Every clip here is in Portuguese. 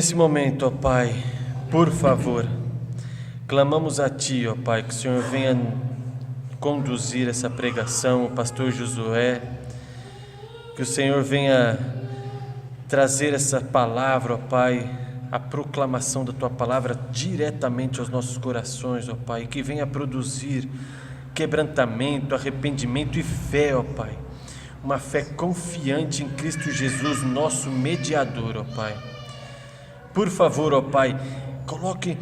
Nesse momento, ó Pai, por favor, clamamos a Ti, ó Pai, que o Senhor venha conduzir essa pregação, o pastor Josué, que o Senhor venha trazer essa palavra, ó Pai, a proclamação da Tua palavra diretamente aos nossos corações, ó Pai, que venha produzir quebrantamento, arrependimento e fé, ó Pai, uma fé confiante em Cristo Jesus, nosso mediador, ó Pai. Por favor, ó Pai, coloque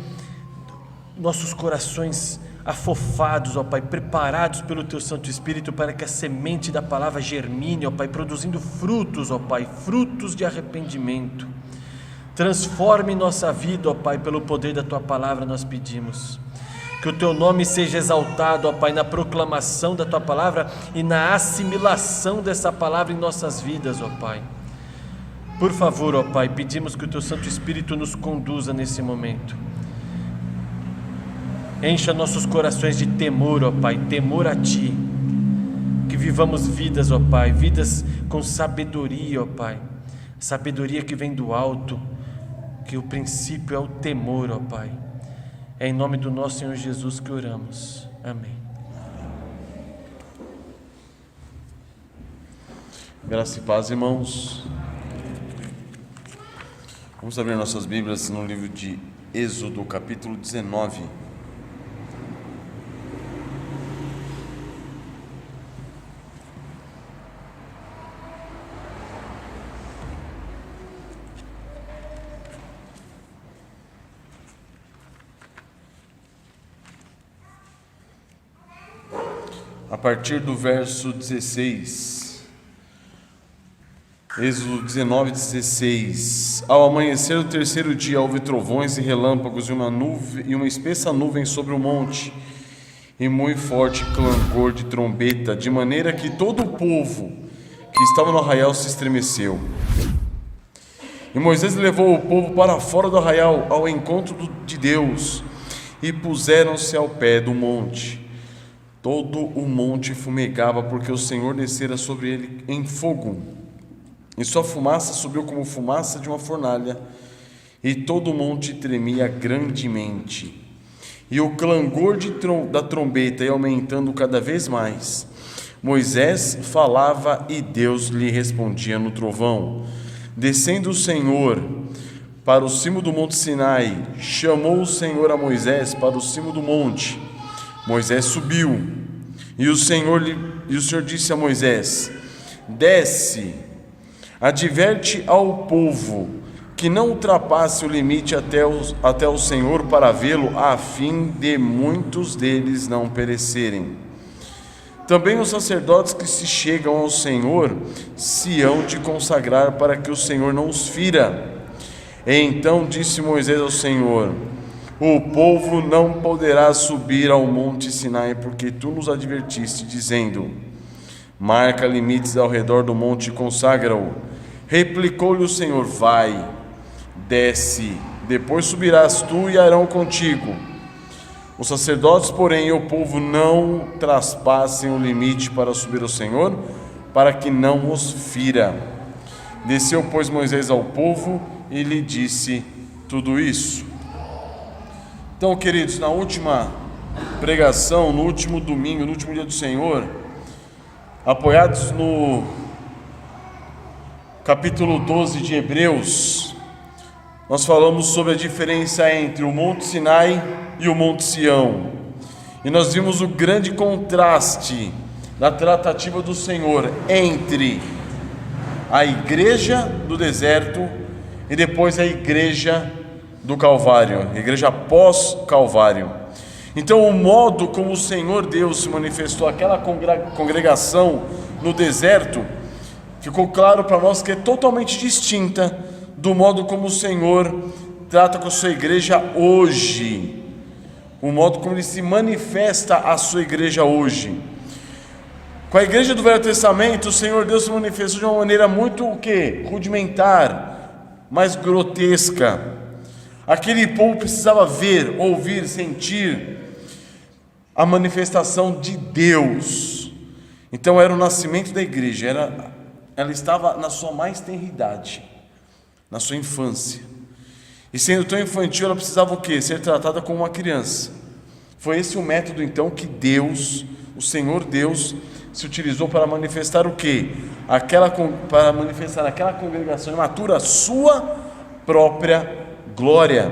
nossos corações afofados, ó Pai, preparados pelo Teu Santo Espírito para que a semente da palavra germine, ó Pai, produzindo frutos, ó Pai, frutos de arrependimento. Transforme nossa vida, ó Pai, pelo poder da Tua palavra nós pedimos. Que o Teu nome seja exaltado, ó Pai, na proclamação da Tua palavra e na assimilação dessa palavra em nossas vidas, ó Pai. Por favor, ó Pai, pedimos que o Teu Santo Espírito nos conduza nesse momento. Encha nossos corações de temor, ó Pai, temor a Ti. Que vivamos vidas, ó Pai, vidas com sabedoria, ó Pai. Sabedoria que vem do alto, que o princípio é o temor, ó Pai. É em nome do nosso Senhor Jesus que oramos. Amém. Graça e paz, irmãos. Vamos abrir nossas Bíblias no livro de Êxodo, capítulo 19. A partir do verso 16. Êxodo 19, 16. Ao amanhecer do terceiro dia houve trovões e relâmpagos e uma espessa nuvem sobre o monte, e muito forte clangor de trombeta, de maneira que todo o povo que estava no arraial se estremeceu. E Moisés levou o povo para fora do arraial, ao encontro de Deus, e puseram-se ao pé do monte. Todo o monte fumegava, porque o Senhor descera sobre ele em fogo, e sua fumaça subiu como fumaça de uma fornalha, e todo o monte tremia grandemente. E o clangor da trombeta ia aumentando cada vez mais. Moisés falava e Deus lhe respondia no trovão. Descendo o Senhor para o cimo do monte Sinai, chamou o Senhor a Moisés para o cimo do monte. Moisés subiu, e o Senhor disse a Moisés: desce, adverte ao povo que não ultrapasse o limite até o Senhor para vê-lo, a fim de muitos deles não perecerem. Também os sacerdotes que se chegam ao Senhor se hão de consagrar, para que o Senhor não os fira. E então disse Moisés ao Senhor: o povo não poderá subir ao monte Sinai, porque tu nos advertiste, dizendo: marca limites ao redor do monte e consagra-o. Replicou-lhe o Senhor: vai, desce, depois subirás tu e Arão contigo. Os sacerdotes, porém, e o povo não traspassem o limite para subir ao Senhor, para que não os fira. Desceu, pois, Moisés ao povo e lhe disse tudo isso. Então, queridos, na última pregação, no último domingo, no último dia do Senhor, apoiados no capítulo 12 de Hebreus, nós falamos sobre a diferença entre o Monte Sinai e o Monte Sião. E nós vimos o grande contraste da tratativa do Senhor entre a igreja do deserto e depois a igreja do Calvário, a igreja pós-Calvário. Então, o modo como o Senhor Deus se manifestou àquela congregação no deserto ficou claro para nós que é totalmente distinta do modo como o Senhor trata com a sua igreja hoje, o modo como Ele se manifesta à sua igreja hoje. Com a igreja do Velho Testamento, o Senhor Deus se manifestou de uma maneira muito rudimentar, mais grotesca. Aquele povo precisava ver, ouvir, sentir a manifestação de Deus. Então era o nascimento da igreja, ela estava na sua mais tenra idade, na sua infância. E sendo tão infantil, ela precisava o quê? Ser tratada como uma criança. Foi esse o método então que Deus, o Senhor Deus, se utilizou para manifestar o quê? Para manifestar naquela congregação imatura a sua própria glória.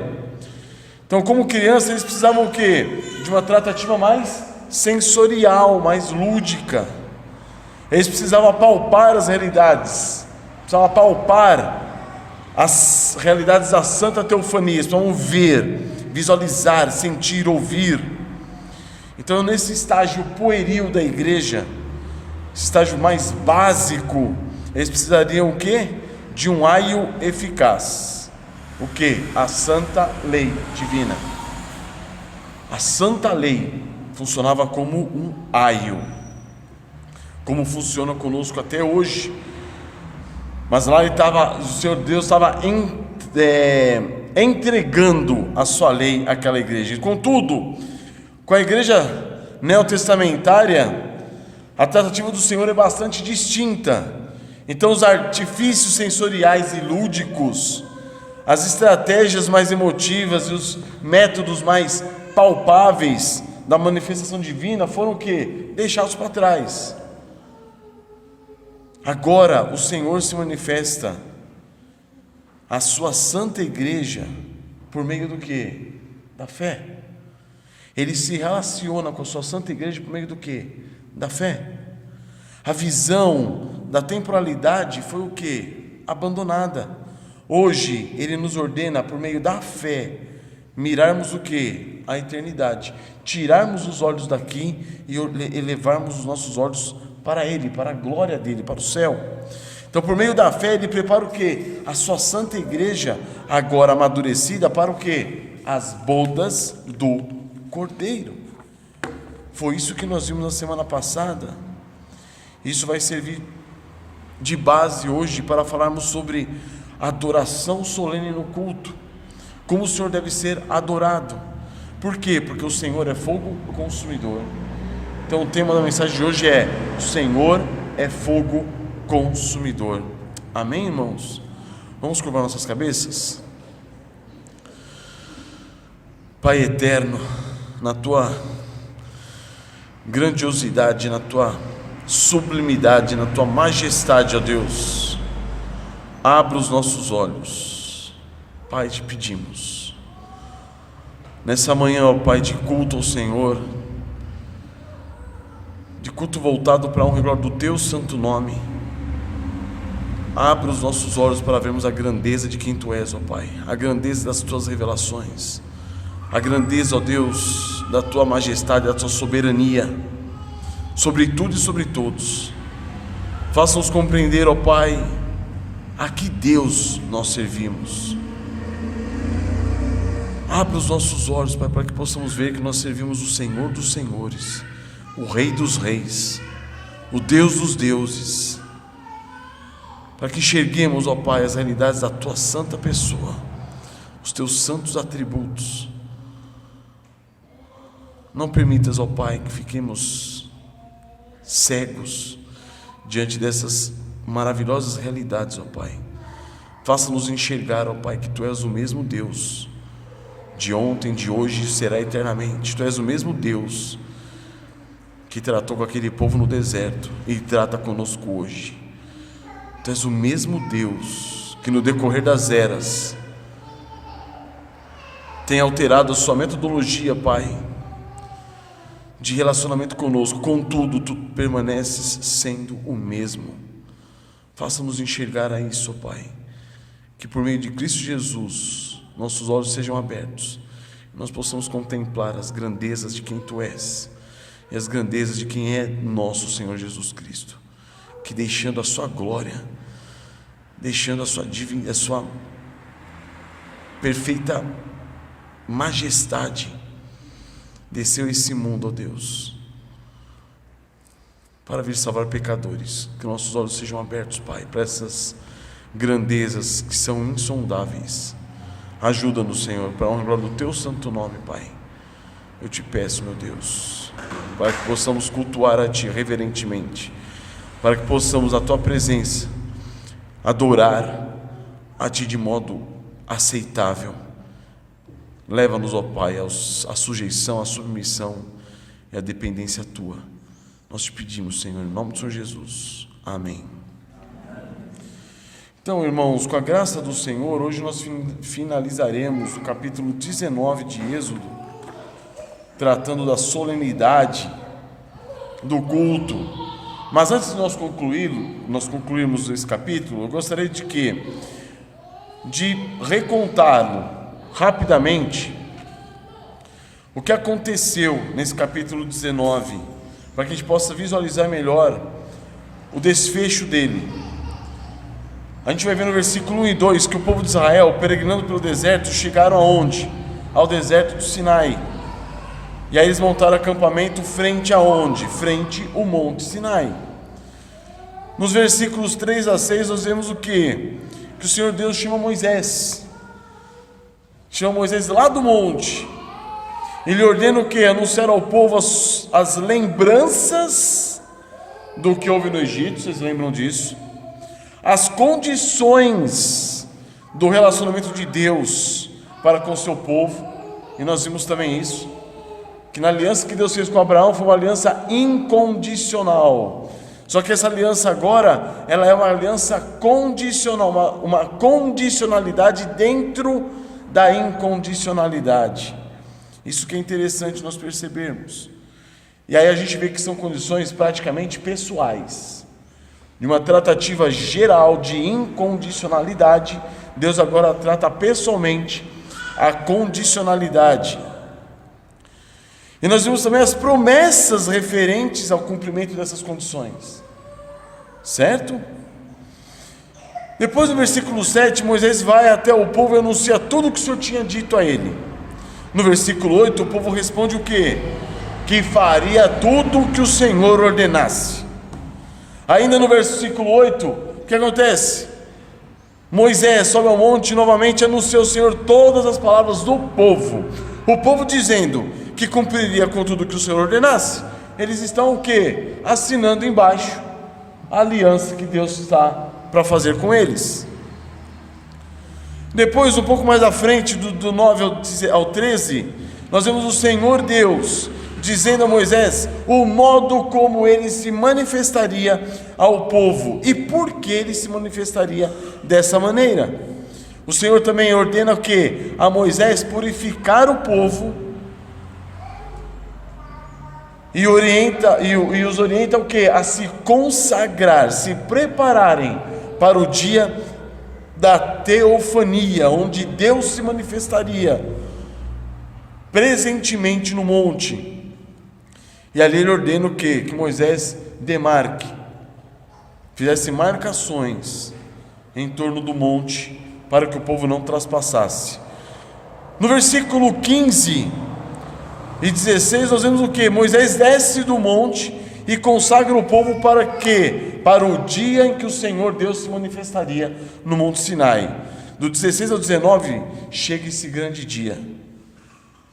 Então, como criança, eles precisavam o quê? De uma tratativa mais sensorial, mais lúdica. Eles precisavam apalpar as realidades, precisavam apalpar as realidades da Santa Teofania, eles precisavam ver, visualizar, sentir, ouvir. Então, nesse estágio pueril da igreja, esse estágio mais básico, eles precisariam o quê? De um aio eficaz. O quê? A santa lei divina. A santa lei funcionava como um aio, como funciona conosco até hoje. Mas lá o Senhor Deus estava entregando a sua lei àquela igreja. Contudo, com a igreja neotestamentária, a tratativa do Senhor é bastante distinta. Então, os artifícios sensoriais e lúdicos, as estratégias mais emotivas e os métodos mais palpáveis da manifestação divina foram o quê? Deixados para trás. Agora o Senhor se manifesta à sua santa igreja por meio do quê? Da fé. Ele se relaciona com a sua santa igreja por meio do quê? Da fé. A visão da temporalidade foi o quê? Abandonada. Hoje ele nos ordena por meio da fé mirarmos o quê? A eternidade. Tirarmos os olhos daqui e elevarmos os nossos olhos para Ele, para a glória dEle, para o céu. Então, por meio da fé, Ele prepara o quê? A sua santa igreja, agora amadurecida, para o quê? As bodas do Cordeiro. Foi isso que nós vimos na semana passada. Isso vai servir de base hoje para falarmos sobre adoração solene no culto. Como o Senhor deve ser adorado. Por quê? Porque o Senhor é fogo consumidor. Então o tema da mensagem de hoje é: o Senhor é fogo consumidor. Amém, irmãos? Vamos curvar nossas cabeças? Pai eterno, na Tua grandiosidade, na Tua sublimidade, na Tua majestade, ó Deus, abra os nossos olhos. Pai, te pedimos, nessa manhã, ó Pai, de culto ao Senhor, de culto voltado para a honra e glória do Teu santo nome, abra os nossos olhos para vermos a grandeza de quem Tu és, ó Pai, a grandeza das Tuas revelações, a grandeza, ó Deus, da Tua majestade, da Tua soberania, sobre tudo e sobre todos. Faça-nos compreender, ó Pai, a que Deus nós servimos. Abra os nossos olhos, Pai, para que possamos ver que nós servimos o Senhor dos Senhores, o Rei dos Reis, o Deus dos Deuses, para que enxerguemos, ó Pai, as realidades da Tua santa pessoa, os Teus santos atributos. Não permitas, ó Pai, que fiquemos cegos diante dessas maravilhosas realidades, ó Pai. Faça-nos enxergar, ó Pai, que Tu és o mesmo Deus, de ontem, de hoje e será eternamente. Tu és o mesmo Deus que tratou com aquele povo no deserto e trata conosco hoje. Tu és o mesmo Deus que no decorrer das eras tem alterado a sua metodologia, Pai, de relacionamento conosco. Contudo, Tu permaneces sendo o mesmo. Faça-nos enxergar a isso, Pai, que por meio de Cristo Jesus nossos olhos sejam abertos, nós possamos contemplar as grandezas de quem Tu és e as grandezas de quem é nosso Senhor Jesus Cristo, que deixando a Sua glória, deixando a Sua perfeita majestade, desceu a esse mundo, ó Deus, para vir salvar pecadores. Que nossos olhos sejam abertos, Pai, para essas grandezas que são insondáveis. Ajuda-nos, Senhor, para a honra e glória do Teu santo nome, Pai. Eu Te peço, meu Deus, para que possamos cultuar a Ti reverentemente, para que possamos, a Tua presença, adorar a Ti de modo aceitável, Leva-nos, ó Pai, à sujeição, à submissão e à dependência Tua. Nós te pedimos, Senhor, em nome do Senhor Jesus. Amém. Então, irmãos, com a graça do Senhor, hoje nós finalizaremos o capítulo 19 de Êxodo, tratando da solenidade do culto. Mas antes de nós concluirmos esse capítulo, eu gostaria de recontá-lo rapidamente o que aconteceu nesse capítulo 19, para que a gente possa visualizar melhor o desfecho dele. A gente vai ver no versículo 1 e 2 que o povo de Israel, peregrinando pelo deserto, chegaram aonde? Ao deserto do Sinai. E aí eles montaram acampamento frente aonde? Frente ao Monte Sinai. Nos versículos 3 a 6 nós vemos o quê? Que o Senhor Deus chama Moisés. Chama Moisés lá do monte. Ele ordena o quê? Anunciar ao povo as lembranças do que houve no Egito. Vocês lembram disso? As condições do relacionamento de Deus para com o seu povo. E nós vimos também isso, que na aliança que Deus fez com Abraão foi uma aliança incondicional. Só que essa aliança agora, ela é uma aliança condicional, uma condicionalidade dentro da incondicionalidade. Isso que é interessante nós percebermos. E aí a gente vê que são condições praticamente pessoais. De uma tratativa geral de incondicionalidade, Deus agora trata pessoalmente a condicionalidade. E nós vimos também as promessas referentes ao cumprimento dessas condições, certo? Depois do versículo 7, Moisés vai até o povo e anuncia tudo o que o Senhor tinha dito a ele. No versículo 8, o povo responde o quê? Que faria tudo o que o Senhor ordenasse. Ainda no versículo 8, o que acontece? Moisés sobe ao monte e novamente anuncia ao Senhor todas as palavras do povo. O povo dizendo que cumpriria com tudo que o Senhor ordenasse. Eles estão o quê? Assinando embaixo a aliança que Deus está para fazer com eles. Depois, um pouco mais à frente, do 9 ao 13, nós vemos o Senhor Deus dizendo a Moisés o modo como ele se manifestaria ao povo e por que ele se manifestaria dessa maneira. O Senhor também ordena o quê? A Moisés purificar o povo e os orienta o quê? A se consagrar, se prepararem para o dia da teofania, onde Deus se manifestaria presentemente no monte. E ali ele ordena o quê? Que Moisés demarque, fizesse marcações em torno do monte, para que o povo não traspassasse. No versículo 15 e 16 nós vemos o quê? Moisés desce do monte e consagra o povo para quê? Para o dia em que o Senhor Deus se manifestaria no Monte Sinai. Do 16 ao 19 chega esse grande dia,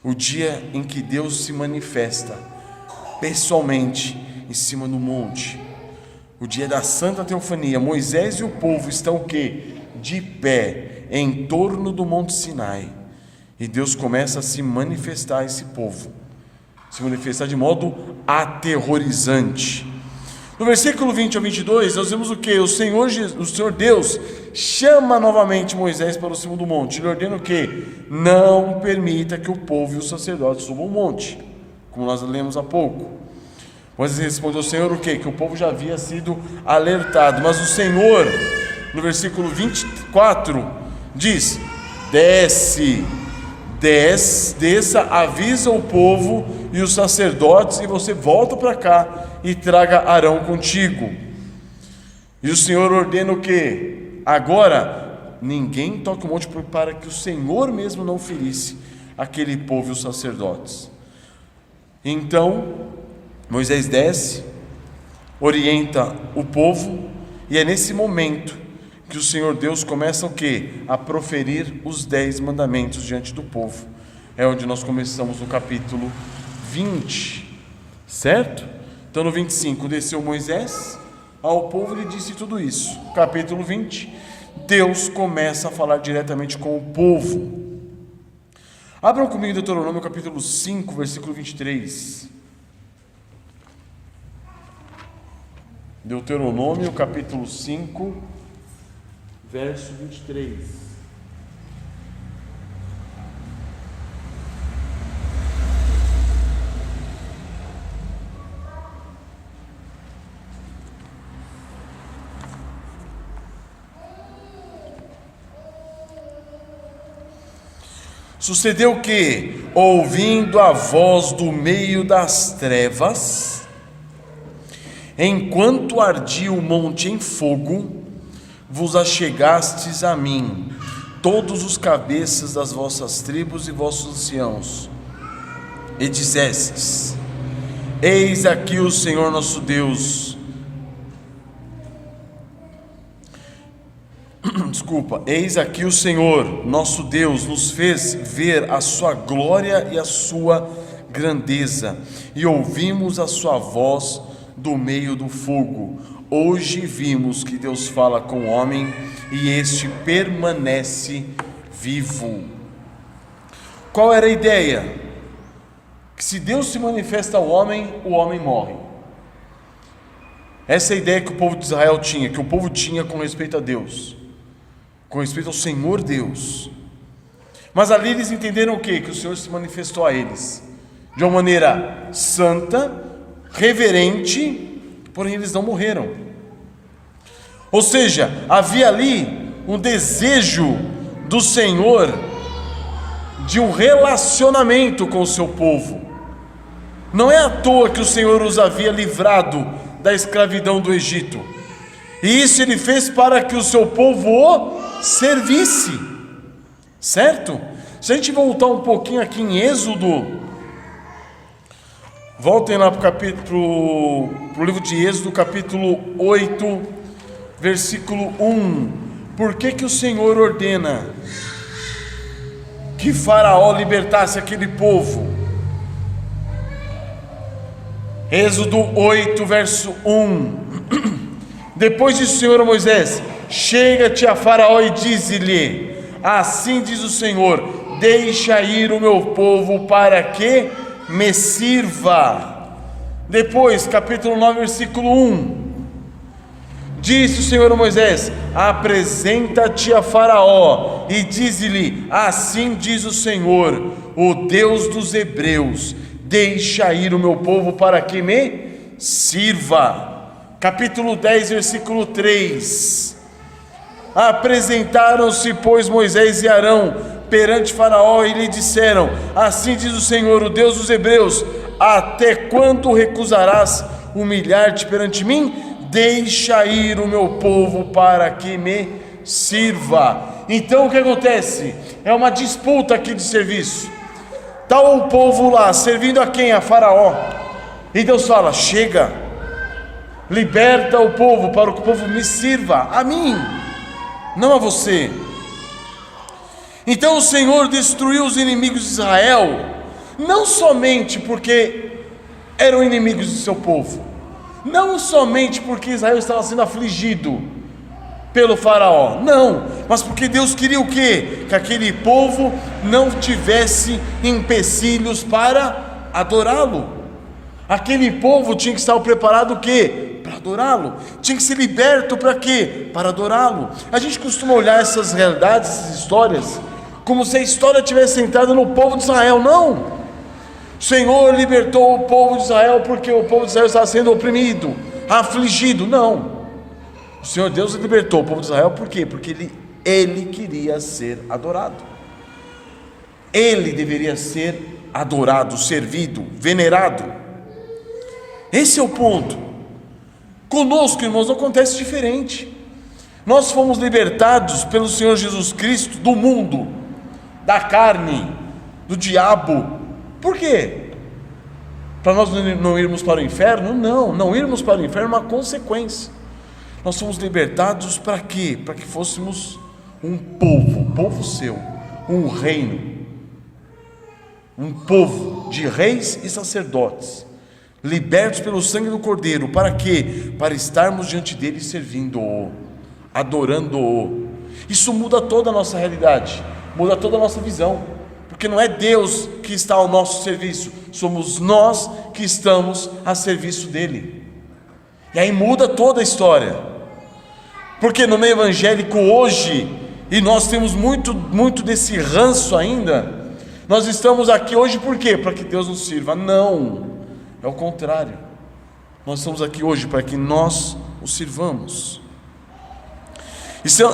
o dia em que Deus se manifesta pessoalmente em cima do monte, o dia da Santa Teofania. Moisés e o povo estão o quê? De pé em torno do Monte Sinai, e Deus começa a se manifestar a esse povo, se manifestar de modo aterrorizante. No versículo 20 ao 22 nós vemos o que? O Senhor Deus chama novamente Moisés para o cimo do monte. Ele ordena o que? Não permita que o povo e os sacerdotes subam o monte, como nós lemos há pouco. Moisés respondeu ao Senhor o quê? Que o povo já havia sido alertado. Mas o Senhor, no versículo 24, diz: desça, avisa o povo e os sacerdotes, e você volta para cá e traga Arão contigo. E o Senhor ordena o quê? Agora, ninguém toque o monte, para que o Senhor mesmo não ferisse aquele povo e os sacerdotes. Então Moisés desce, orienta o povo, e é nesse momento que o Senhor Deus começa o quê? A proferir os 10 mandamentos diante do povo. É onde nós começamos no capítulo 20, certo? Então no 25, desceu Moisés ao povo e lhe disse tudo isso. Capítulo 20, Deus começa a falar diretamente com o povo. Abram comigo Deuteronômio capítulo 5, versículo 23. Deuteronômio capítulo 5, verso 23. Sucedeu que, ouvindo a voz do meio das trevas, enquanto ardia o monte em fogo, vos achegastes a mim, todos os cabeças das vossas tribos e vossos anciãos, e dissestes: eis aqui o Senhor nosso Deus. Eis aqui o Senhor, nosso Deus, nos fez ver a sua glória e a sua grandeza, e ouvimos a sua voz do meio do fogo. Hoje vimos que Deus fala com o homem, e este permanece vivo. Qual era a ideia? Que se Deus se manifesta ao homem, o homem morre. Essa é a ideia que o povo de Israel tinha, que o povo tinha com respeito a Deus, com respeito ao Senhor Deus. Mas ali eles entenderam o quê? Que o Senhor se manifestou a eles de uma maneira santa, reverente, porém eles não morreram. Ou seja, havia ali um desejo do Senhor de um relacionamento com o seu povo. Não é à toa que o Senhor os havia livrado da escravidão do Egito, e isso ele fez para que o seu povo o servisse, certo? Se a gente voltar um pouquinho aqui em Êxodo, voltem lá para o livro de Êxodo, capítulo 8, versículo 1. Por que o Senhor ordena que Faraó libertasse aquele povo? Êxodo 8, verso 1. Depois disse o Senhor a Moisés: chega-te a Faraó e dize-lhe: assim diz o Senhor, deixa ir o meu povo para que me sirva. Depois, capítulo 9, versículo 1. Disse o Senhor a Moisés: apresenta-te a Faraó e dize-lhe: assim diz o Senhor, o Deus dos Hebreus, deixa ir o meu povo para que me sirva. Capítulo 10, versículo 3. Apresentaram-se, pois, Moisés e Arão perante Faraó e lhe disseram: assim diz o Senhor, o Deus dos Hebreus, até quando recusarás humilhar-te perante mim? Deixa ir o meu povo para que me sirva. Então o que acontece? É uma disputa aqui de serviço. Está o povo lá servindo a quem? A Faraó. E Deus fala: chega, liberta o povo para que o povo me sirva a mim, não a você. Então o Senhor destruiu os inimigos de Israel, não somente porque eram inimigos do seu povo, não somente porque Israel estava sendo afligido pelo Faraó, não, mas porque Deus queria o quê? Que aquele povo não tivesse empecilhos para adorá-lo. Aquele povo tinha que estar preparado o quê? Para adorá-lo. Tinha que ser liberto para quê? Para adorá-lo. A gente costuma olhar essas realidades, essas histórias, como se a história tivesse entrado no povo de Israel. Não! O Senhor libertou o povo de Israel porque o povo de Israel estava sendo oprimido, afligido. Não! O Senhor Deus libertou o povo de Israel por quê? Porque ele queria ser adorado. Ele deveria ser adorado, servido, venerado. Esse é o ponto. Conosco, irmãos, não acontece diferente. Nós fomos libertados pelo Senhor Jesus Cristo do mundo, da carne, do diabo. Por quê? Para nós não irmos para o inferno? Não irmos para o inferno é uma consequência. Nós fomos libertados para quê? Para que fôssemos um povo seu, um reino, um povo de reis e sacerdotes, libertos pelo sangue do Cordeiro. Para quê? Para estarmos diante dele servindo-o, adorando-o. Isso muda toda a nossa realidade, muda toda a nossa visão, porque não é Deus que está ao nosso serviço, somos nós que estamos a serviço dele. E aí muda toda a história, porque no meio evangélico hoje, e nós temos muito desse ranço ainda, nós estamos aqui hoje por quê? Para que Deus nos sirva? Não, é o contrário. Nós estamos aqui hoje para que nós o sirvamos.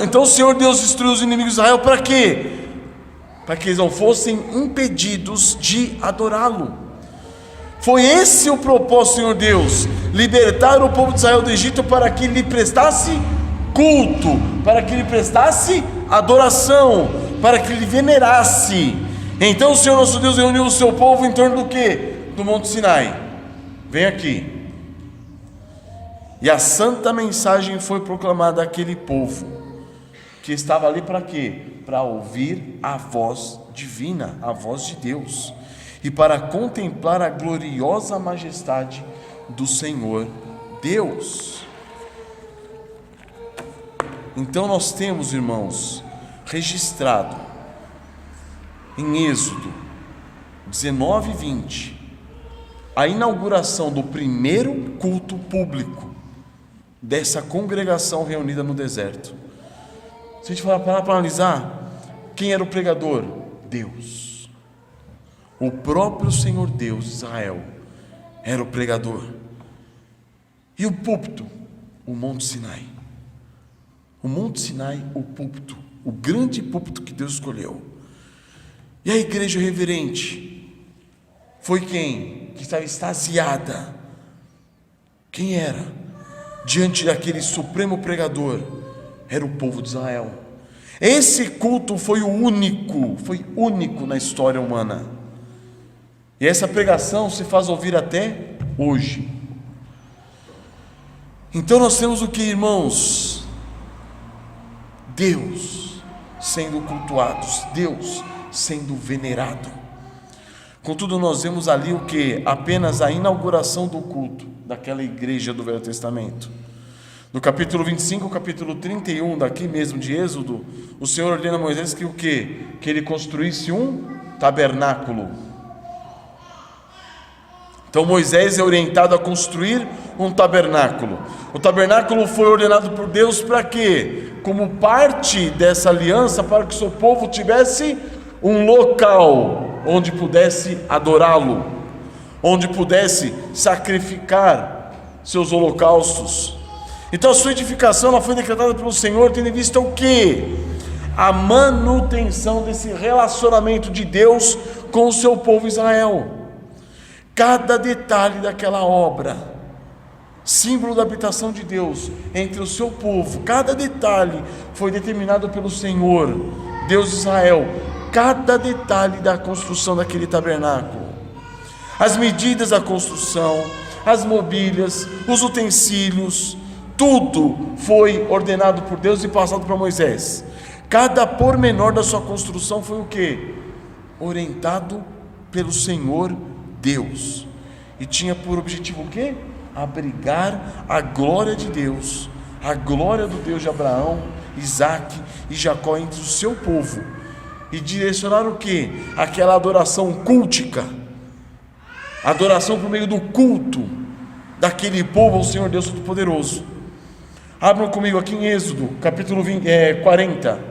Então o Senhor Deus destruiu os inimigos de Israel para quê? Para que eles não fossem impedidos de adorá-lo. Foi esse o propósito do Senhor Deus: libertar o povo de Israel do Egito para que lhe prestasse culto, para que lhe prestasse adoração, para que lhe venerasse. Então o Senhor nosso Deus reuniu o seu povo em torno do quê? Do Monte Sinai. Vem aqui. E a santa mensagem foi proclamada àquele povo, que estava ali para quê? Para ouvir a voz divina, a voz de Deus, e para contemplar a gloriosa majestade do Senhor Deus. Então nós temos, irmãos, registrado em Êxodo 19 e 20, a inauguração do primeiro culto público dessa congregação reunida no deserto. Se a gente parar para analisar, quem era o pregador? Deus. O próprio Senhor Deus de Israel era o pregador. E o púlpito? O Monte Sinai. O Monte Sinai, o púlpito, o grande púlpito que Deus escolheu. E a igreja reverente foi quem? Que estava extasiada. Quem era? Diante daquele supremo pregador, era o povo de Israel. Esse culto foi único na história humana. E essa pregação se faz ouvir até hoje. Então nós temos o que, irmãos? Deus sendo cultuado, Deus sendo venerado. Contudo, nós vemos ali o que? Apenas a inauguração do culto daquela igreja do Velho Testamento. No capítulo 25, capítulo 31, daqui mesmo de Êxodo, o Senhor ordena a Moisés que o quê? Que ele construísse um tabernáculo. Então Moisés é orientado a construir um tabernáculo. O tabernáculo foi ordenado por Deus para quê? Como parte dessa aliança, para que o seu povo tivesse um local onde pudesse adorá-lo, onde pudesse sacrificar seus holocaustos. Então a sua edificação ela foi decretada pelo Senhor, tendo em vista o quê? A manutenção desse relacionamento de Deus com o seu povo Israel. Cada detalhe daquela obra, símbolo da habitação de Deus entre o seu povo, cada detalhe foi determinado pelo Senhor, Deus de Israel. Cada detalhe da construção daquele tabernáculo, as medidas da construção, as mobílias, os utensílios, tudo foi ordenado por Deus e passado para Moisés. Cada pormenor da sua construção foi o quê? Orientado pelo Senhor Deus, e tinha por objetivo o quê? Abrigar a glória de Deus, a glória do Deus de Abraão, Isaque e Jacó entre o seu povo, e direcionar o quê? Aquela adoração cultica, adoração por meio do culto daquele povo ao Senhor Deus Todo-Poderoso. Abram comigo aqui em Êxodo, capítulo 40.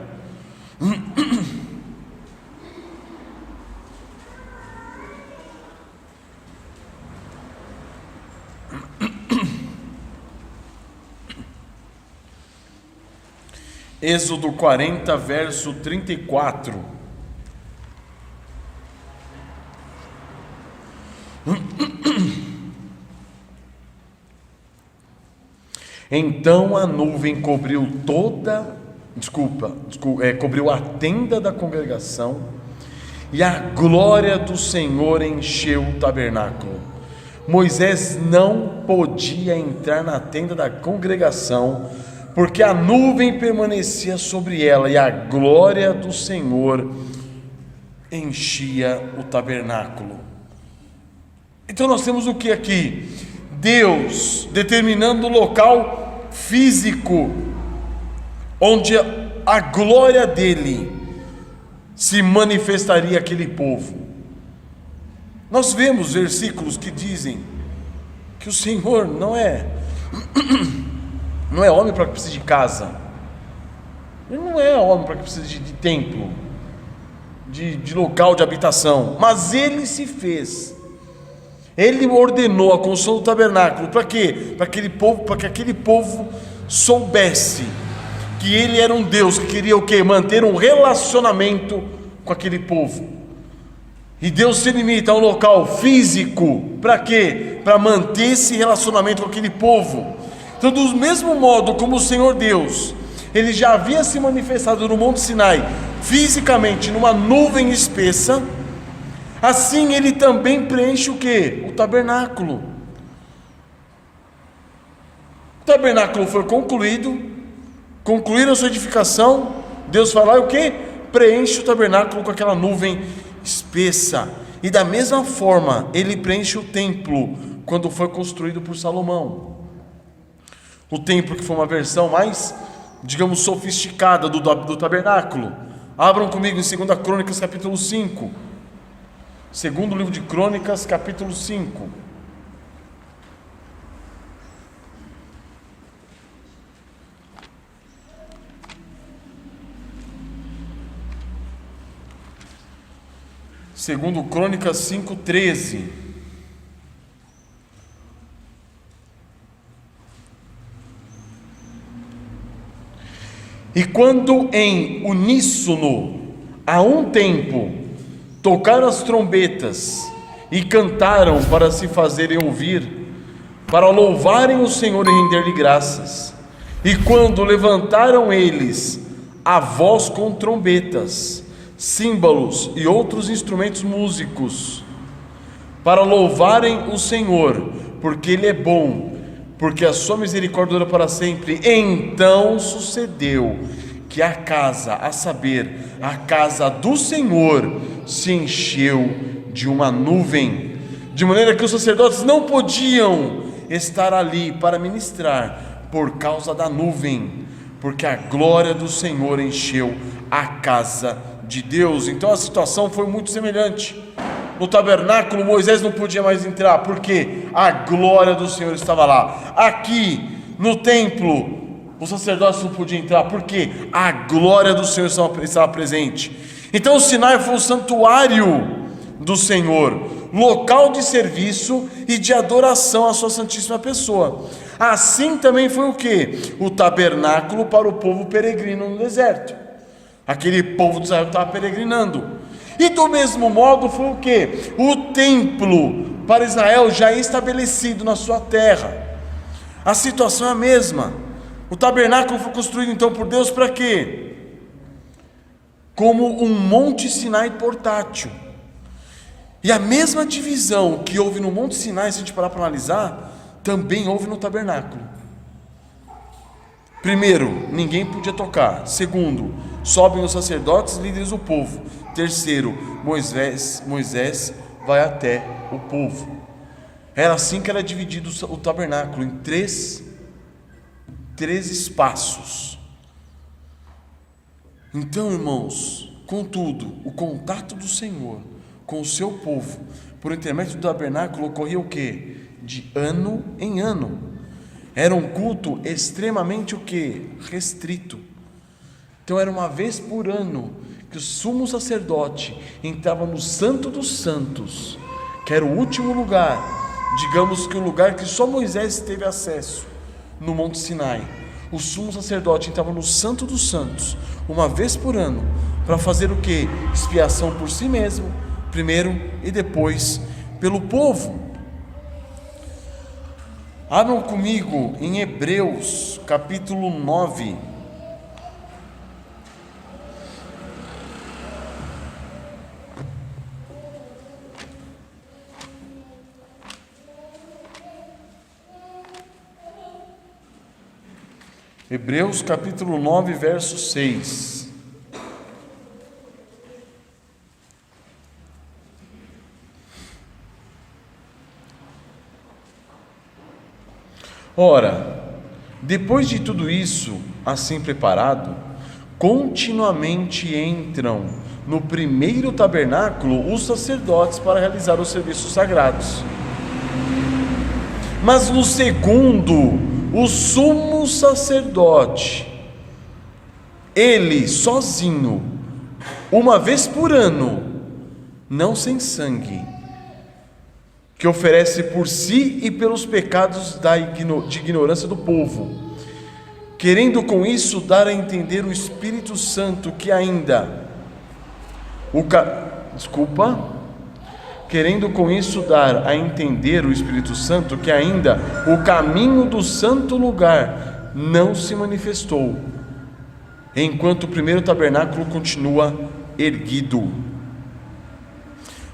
Êxodo 40, verso 34. Então a nuvem cobriu cobriu a tenda da congregação, e a glória do Senhor encheu o tabernáculo. Moisés não podia entrar na tenda da congregação, porque a nuvem permanecia sobre ela, e a glória do Senhor enchia o tabernáculo. Então nós temos o que aqui? Deus determinando o local físico, onde a glória dele se manifestaria aquele povo. Nós vemos versículos que dizem que o Senhor não é homem para que precise de casa, Ele não é homem para que precise de templo, de local de habitação, mas Ele se fez. Ele ordenou a construção do tabernáculo para quê? Para que aquele povo soubesse que Ele era um Deus que queria o quê? Manter um relacionamento com aquele povo. E Deus se limita a um local físico, para quê? Para manter esse relacionamento com aquele povo. Então, do mesmo modo como o Senhor Deus, Ele já havia se manifestado no Monte Sinai, fisicamente, numa nuvem espessa, assim Ele também preenche o quê? O tabernáculo. O tabernáculo foi concluíram a sua edificação, Deus fala, e o quê? Preenche o tabernáculo com aquela nuvem espessa. E da mesma forma Ele preenche o templo quando foi construído por Salomão. O templo que foi uma versão mais, digamos, sofisticada do tabernáculo. Abram comigo em 2 Crônicas capítulo 5. Segundo livro de Crônicas capítulo 5. Segundo Crônicas 5:13. E quando em uníssono, a um tempo, tocaram as trombetas e cantaram para se fazerem ouvir, para louvarem o Senhor e render-lhe graças, e quando levantaram eles a voz com trombetas, símbolos e outros instrumentos músicos, para louvarem o Senhor, porque Ele é bom, porque a sua misericórdia dura para sempre, então sucedeu que a casa, a saber, a casa do Senhor, se encheu de uma nuvem, de maneira que os sacerdotes não podiam estar ali para ministrar, por causa da nuvem, porque a glória do Senhor encheu a casa de Deus. Então a situação foi muito semelhante. No tabernáculo Moisés não podia mais entrar, porque a glória do Senhor estava lá. Aqui no templo os sacerdotes não podiam entrar, porque a glória do Senhor estava presente. Então o Sinai foi o santuário do Senhor, local de serviço e de adoração à sua santíssima pessoa. Assim também foi o quê? O tabernáculo para o povo peregrino no deserto. Aquele povo de Israel estava peregrinando. E do mesmo modo foi o quê? O templo para Israel já estabelecido na sua terra. A situação é a mesma. O tabernáculo foi construído então por Deus para quê? Como um Monte Sinai portátil. E a mesma divisão que houve no Monte Sinai, se a gente parar para analisar, também houve no tabernáculo. Primeiro, ninguém podia tocar. Segundo, sobem os sacerdotes e líderes do povo. Terceiro, Moisés vai até o povo. Era assim que era dividido o tabernáculo, em três espaços. Então, irmãos, contudo, o contato do Senhor com o seu povo, por intermédio do tabernáculo, ocorria o quê? De ano em ano. Era um culto extremamente o quê? Restrito. Então era uma vez por ano que o sumo sacerdote entrava no Santo dos Santos, que era o último lugar, digamos que o lugar que só Moisés teve acesso no Monte Sinai. O sumo sacerdote entrava no Santo dos Santos, uma vez por ano, para fazer o quê? Expiação por si mesmo, primeiro, e depois pelo povo. Abram comigo em Hebreus capítulo 9. Hebreus capítulo 9, verso 6. Ora, depois de tudo isso assim preparado, continuamente entram no primeiro tabernáculo os sacerdotes para realizar os serviços sagrados. Mas no segundo, o sumo sacerdote, ele sozinho, uma vez por ano, não sem sangue, que oferece por si e pelos pecados de ignorância do povo, querendo com isso dar a entender o Espírito Santo que ainda querendo com isso dar a entender o Espírito Santo que ainda o caminho do santo lugar não se manifestou, enquanto o primeiro tabernáculo continua erguido.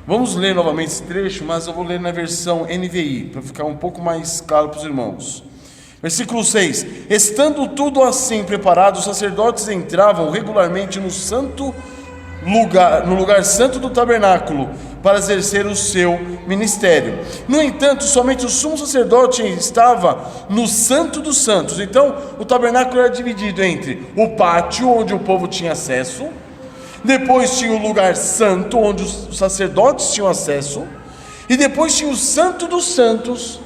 Vamos ler novamente esse trecho, mas eu vou ler na versão NVI, para ficar um pouco mais claro para os irmãos. Versículo 6: Estando tudo assim preparado, os sacerdotes entravam regularmente no lugar santo do tabernáculo, para exercer o seu ministério. No entanto, somente o sumo sacerdote estava no Santo dos Santos. Então, o tabernáculo era dividido entre o pátio, onde o povo tinha acesso, depois tinha o lugar santo, onde os sacerdotes tinham acesso, e depois tinha o Santo dos Santos,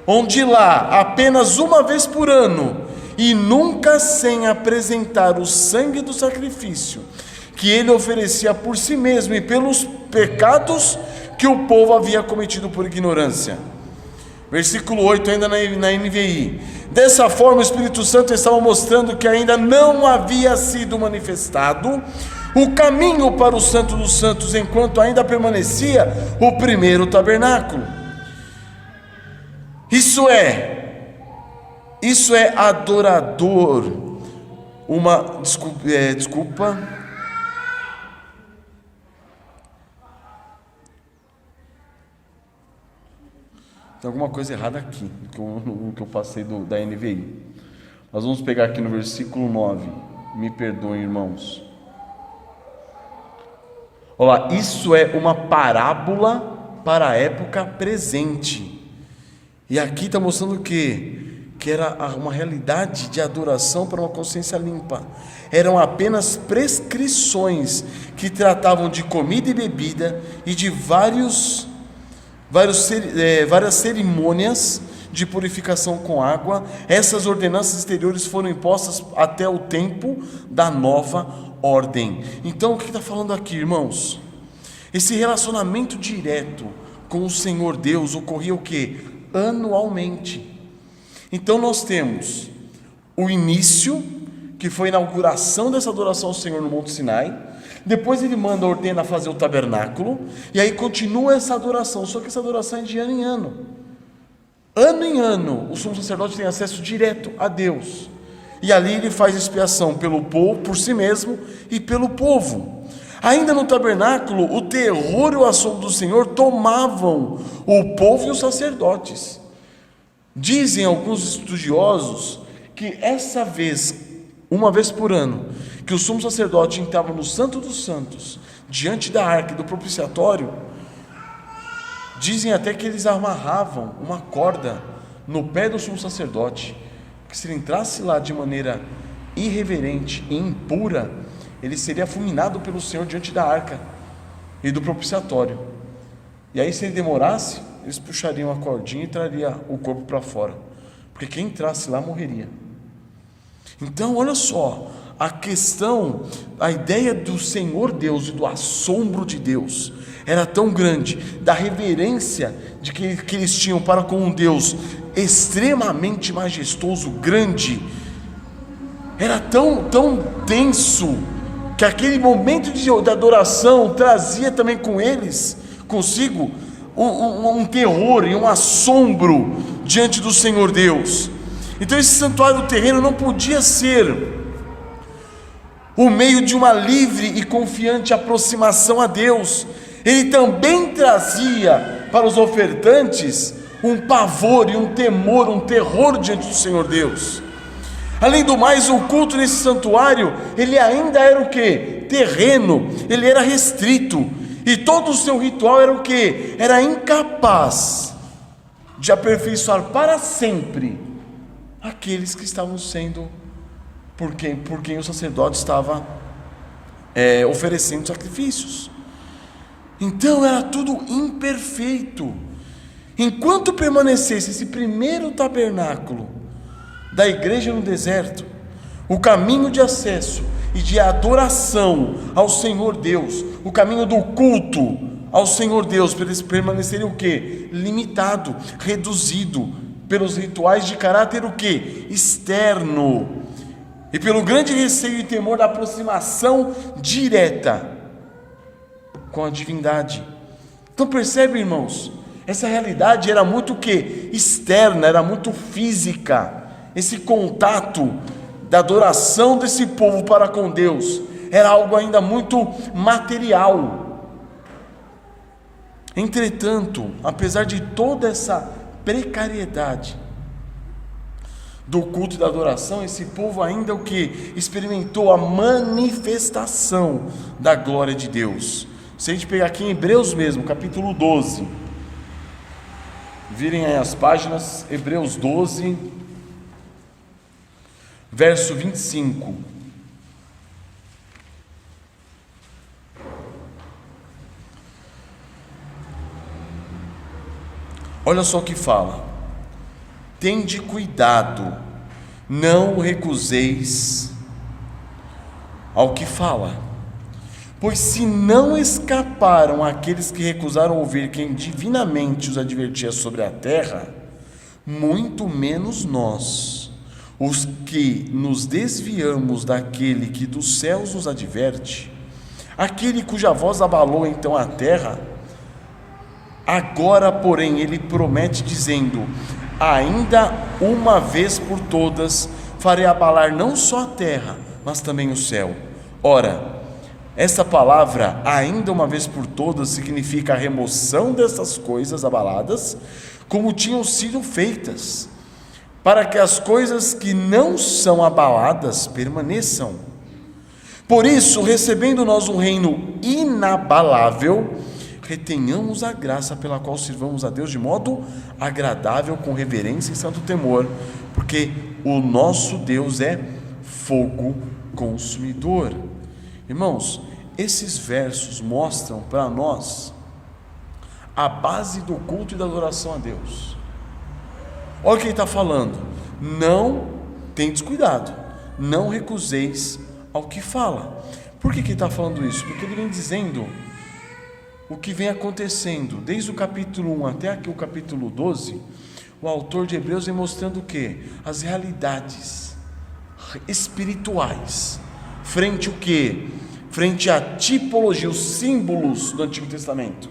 onde lá, apenas uma vez por ano, e nunca sem apresentar o sangue do sacrifício, que ele oferecia por si mesmo e pelos pecados que o povo havia cometido por ignorância. Versículo 8, ainda na NVI: Dessa forma o Espírito Santo estava mostrando que ainda não havia sido manifestado o caminho para o Santo dos Santos, enquanto ainda permanecia o primeiro tabernáculo. Isso é adorador. Tem alguma coisa errada aqui, no que eu passei da NVI. Nós vamos pegar aqui no versículo 9. Me perdoem, irmãos. Olha lá, isso é uma parábola para a época presente. E aqui está mostrando o quê? Que era uma realidade de adoração para uma consciência limpa. Eram apenas prescrições que tratavam de comida e bebida e de várias cerimônias de purificação com água. Essas ordenanças exteriores foram impostas até o tempo da nova ordem. Então, o que está falando aqui, irmãos? Esse relacionamento direto com o Senhor Deus ocorria o quê? Anualmente. Então nós temos o início, que foi a inauguração dessa adoração ao Senhor no Monte Sinai. Depois ele ordena fazer o tabernáculo, e aí continua essa adoração, só que essa adoração é de ano em ano. Ano em ano, o sumo sacerdote tem acesso direto a Deus, e ali ele faz expiação pelo povo, por si mesmo e pelo povo. Ainda no tabernáculo, o terror e o assombro do Senhor tomavam o povo e os sacerdotes. Dizem alguns estudiosos que essa vez, uma vez por ano, que o sumo sacerdote entrava no Santo dos Santos, diante da arca e do propiciatório, dizem até que eles amarravam uma corda no pé do sumo sacerdote, que se ele entrasse lá de maneira irreverente e impura, ele seria fulminado pelo Senhor diante da arca e do propiciatório. E aí, se ele demorasse, eles puxariam a cordinha e trariam o corpo para fora, porque quem entrasse lá morreria. Então, olha só, a ideia do Senhor Deus e do assombro de Deus era tão grande, da reverência que eles tinham para com um Deus extremamente majestoso, grande, era tão tenso, que aquele momento de adoração trazia também consigo um terror e um assombro diante do Senhor Deus. Então esse santuário terreno não podia ser o meio de uma livre e confiante aproximação a Deus. Ele também trazia para os ofertantes um pavor e um temor, um terror diante do Senhor Deus. Além do mais, o culto nesse santuário, ele ainda era o quê? Terreno, ele era restrito, e todo o seu ritual era o quê? Era incapaz de aperfeiçoar para sempre aqueles que estavam sendo por quem o sacerdote estava oferecendo sacrifícios. Então era tudo imperfeito. Enquanto permanecesse esse primeiro tabernáculo da igreja no deserto, o caminho de acesso e de adoração ao Senhor Deus, o caminho do culto ao Senhor Deus, para eles permanecerem o quê? Limitado, reduzido pelos rituais de caráter o quê? Externo, e pelo grande receio e temor da aproximação direta com a divindade. Então percebe, irmãos, essa realidade era muito o quê? Externa, era muito física. Esse contato da adoração desse povo para com Deus era algo ainda muito material. Entretanto, apesar de toda essa precariedade do culto e da adoração, esse povo ainda o que? Experimentou a manifestação da glória de Deus. Se a gente pegar aqui em Hebreus mesmo, capítulo 12, virem aí as páginas, Hebreus 12, verso 25. Olha só o que fala: tende cuidado, não recuseis ao que fala, pois se não escaparam aqueles que recusaram ouvir quem divinamente os advertia sobre a terra, muito menos nós, os que nos desviamos daquele que dos céus nos adverte, aquele cuja voz abalou então a terra. Agora, porém, ele promete dizendo: ainda uma vez por todas farei abalar não só a terra, mas também o céu. Ora, essa palavra, ainda uma vez por todas, significa a remoção dessas coisas abaladas, como tinham sido feitas, para que as coisas que não são abaladas permaneçam. Por isso, recebendo nós um reino inabalável, retenhamos a graça pela qual sirvamos a Deus de modo agradável, com reverência e santo temor, porque o nosso Deus é fogo consumidor. Irmãos, esses versos mostram para nós a base do culto e da adoração a Deus. Olha o que ele está falando: não tendes cuidado, não recuseis ao que fala. Por que ele está falando isso? Porque ele vem dizendo o que vem acontecendo desde o capítulo 1 até aqui o capítulo 12. O autor de Hebreus vem mostrando o que? As realidades espirituais frente o que? Frente à tipologia, os símbolos do Antigo Testamento.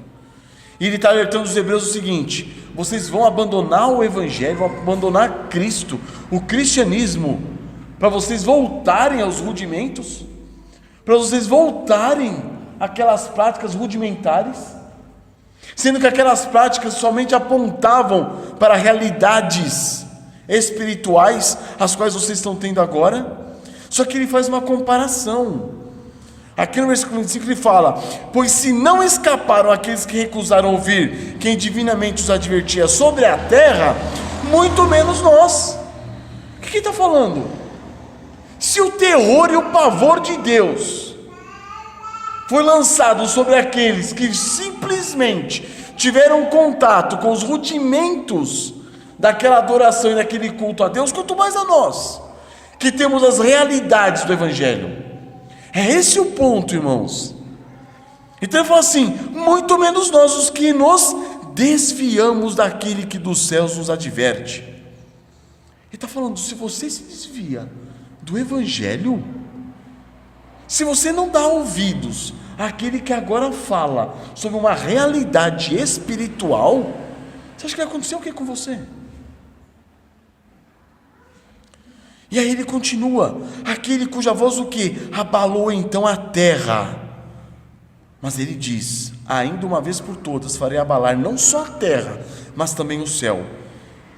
E ele está alertando os hebreus o seguinte: vocês vão abandonar o Evangelho, vão abandonar Cristo, o cristianismo, para vocês voltarem aos rudimentos, para vocês voltarem àquelas práticas rudimentares, sendo que aquelas práticas somente apontavam para realidades espirituais, as quais vocês estão tendo agora. Só que ele faz uma comparação. Aqui no versículo 25 ele fala: pois se não escaparam aqueles que recusaram ouvir quem divinamente os advertia sobre a terra, muito menos nós. O que ele está falando? Se o terror e o pavor de Deus foi lançado sobre aqueles que simplesmente tiveram contato com os rudimentos daquela adoração e daquele culto a Deus, quanto mais a nós, que temos as realidades do Evangelho. É esse o ponto, irmãos. Então ele fala assim: muito menos nós, os que nos desviamos daquele que dos céus nos adverte. Ele está falando: se você se desvia do Evangelho, se você não dá ouvidos àquele que agora fala sobre uma realidade espiritual, você acha que vai acontecer o que com você? E aí ele continua: aquele cuja voz o que? Abalou então a terra. Mas ele diz: ainda uma vez por todas farei abalar não só a terra, mas também o céu.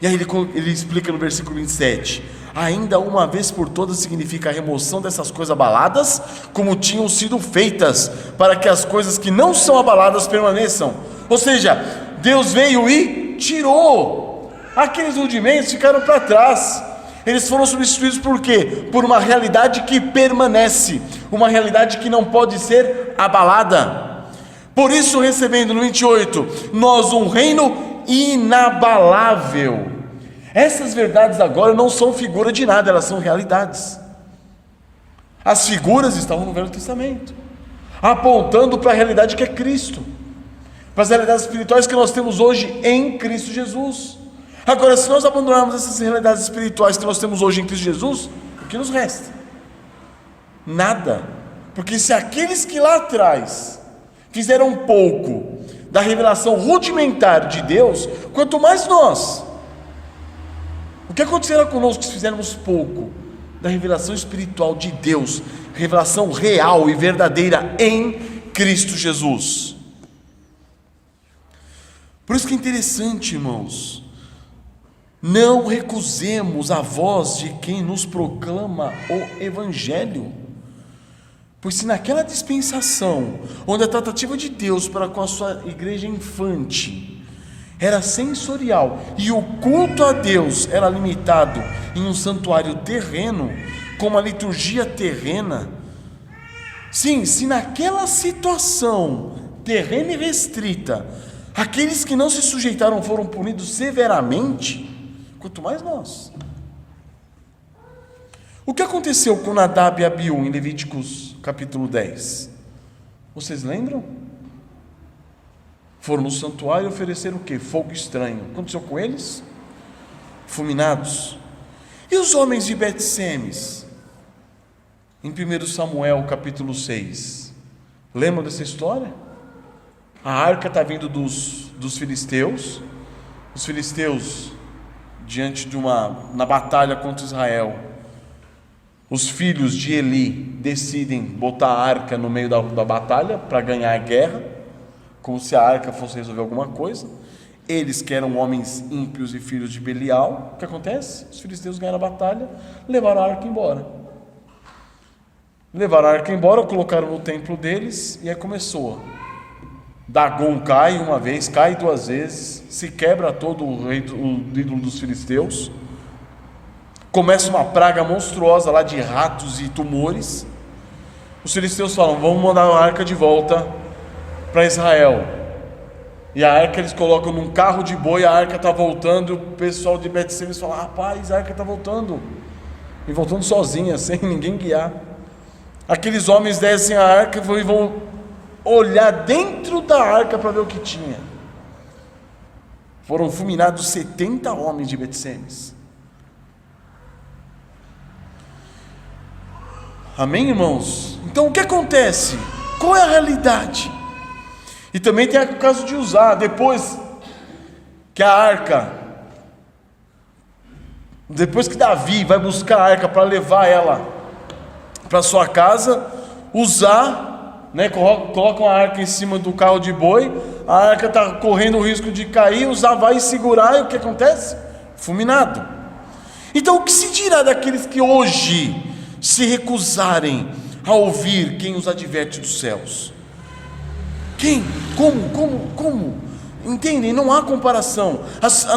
E aí ele explica no versículo 27: ainda uma vez por todas significa a remoção dessas coisas abaladas, como tinham sido feitas, para que as coisas que não são abaladas permaneçam. Ou seja, Deus veio e tirou. Aqueles rudimentos ficaram para trás. Eles foram substituídos por quê? Por uma realidade que permanece, uma realidade que não pode ser abalada. Por isso, recebendo no 28, nós um reino inabalável. Essas verdades agora não são figura de nada, elas são realidades. As figuras estavam no Velho Testamento, apontando para a realidade que é Cristo, para as realidades espirituais que nós temos hoje em Cristo Jesus. Agora, se nós abandonarmos essas realidades espirituais que nós temos hoje em Cristo Jesus, o que nos resta? Nada. Porque se aqueles que lá atrás fizeram pouco da revelação rudimentar de Deus, quanto mais nós. O que acontecerá conosco se fizermos pouco da revelação espiritual de Deus, revelação real e verdadeira em Cristo Jesus? Por isso que é interessante, irmãos, não recusemos a voz de quem nos proclama o Evangelho. Pois se naquela dispensação, onde a tratativa de Deus para com a sua igreja infante era sensorial, e o culto a Deus era limitado em um santuário terreno, com uma liturgia terrena, sim, se naquela situação terrena e restrita, aqueles que não se sujeitaram foram punidos severamente, quanto mais nós. O que aconteceu com Nadab e Abiú em Levíticos capítulo 10? Vocês lembram? Foram no santuário e ofereceram o quê? Fogo estranho. O que aconteceu com eles? Fulminados. E os homens de Bet-Semes? Em 1 Samuel capítulo 6. Lembram dessa história? A arca está vindo dos filisteus. Os filisteus, diante de na batalha contra Israel, os filhos de Eli decidem botar a arca no meio da batalha para ganhar a guerra, como se a arca fosse resolver alguma coisa. Eles, que eram homens ímpios e filhos de Belial, o que acontece? Os filisteus ganharam a batalha, levaram a arca embora. Levaram a arca embora, colocaram no templo deles, e aí começou. Dagon cai uma vez, cai duas vezes, se quebra todo o ídolo dos filisteus. Começa uma praga monstruosa lá de ratos e tumores. Os filisteus falam: vamos mandar a arca de volta para Israel. E a arca eles colocam num carro de boi, a arca está voltando, e o pessoal de Bet-Semes fala: rapaz, a arca está voltando. E voltando sozinha, sem ninguém guiar. Aqueles homens descem a arca e vão olhar dentro da arca para ver o que tinha. Foram fulminados 70 homens de Bet-Semes. Amém, irmãos? Então o que acontece? Qual é a realidade? E também tem o caso de Uzá, depois que a arca, depois que Davi vai buscar a arca para levar ela para sua casa, Uzá, colocam a arca em cima do carro de boi, a arca está correndo o risco de cair, Uzá vai segurar, e o que acontece? Fulminado. Então o que se dirá daqueles que hoje se recusarem a ouvir quem os adverte dos céus? Quem? Como? Entendem? Não há comparação.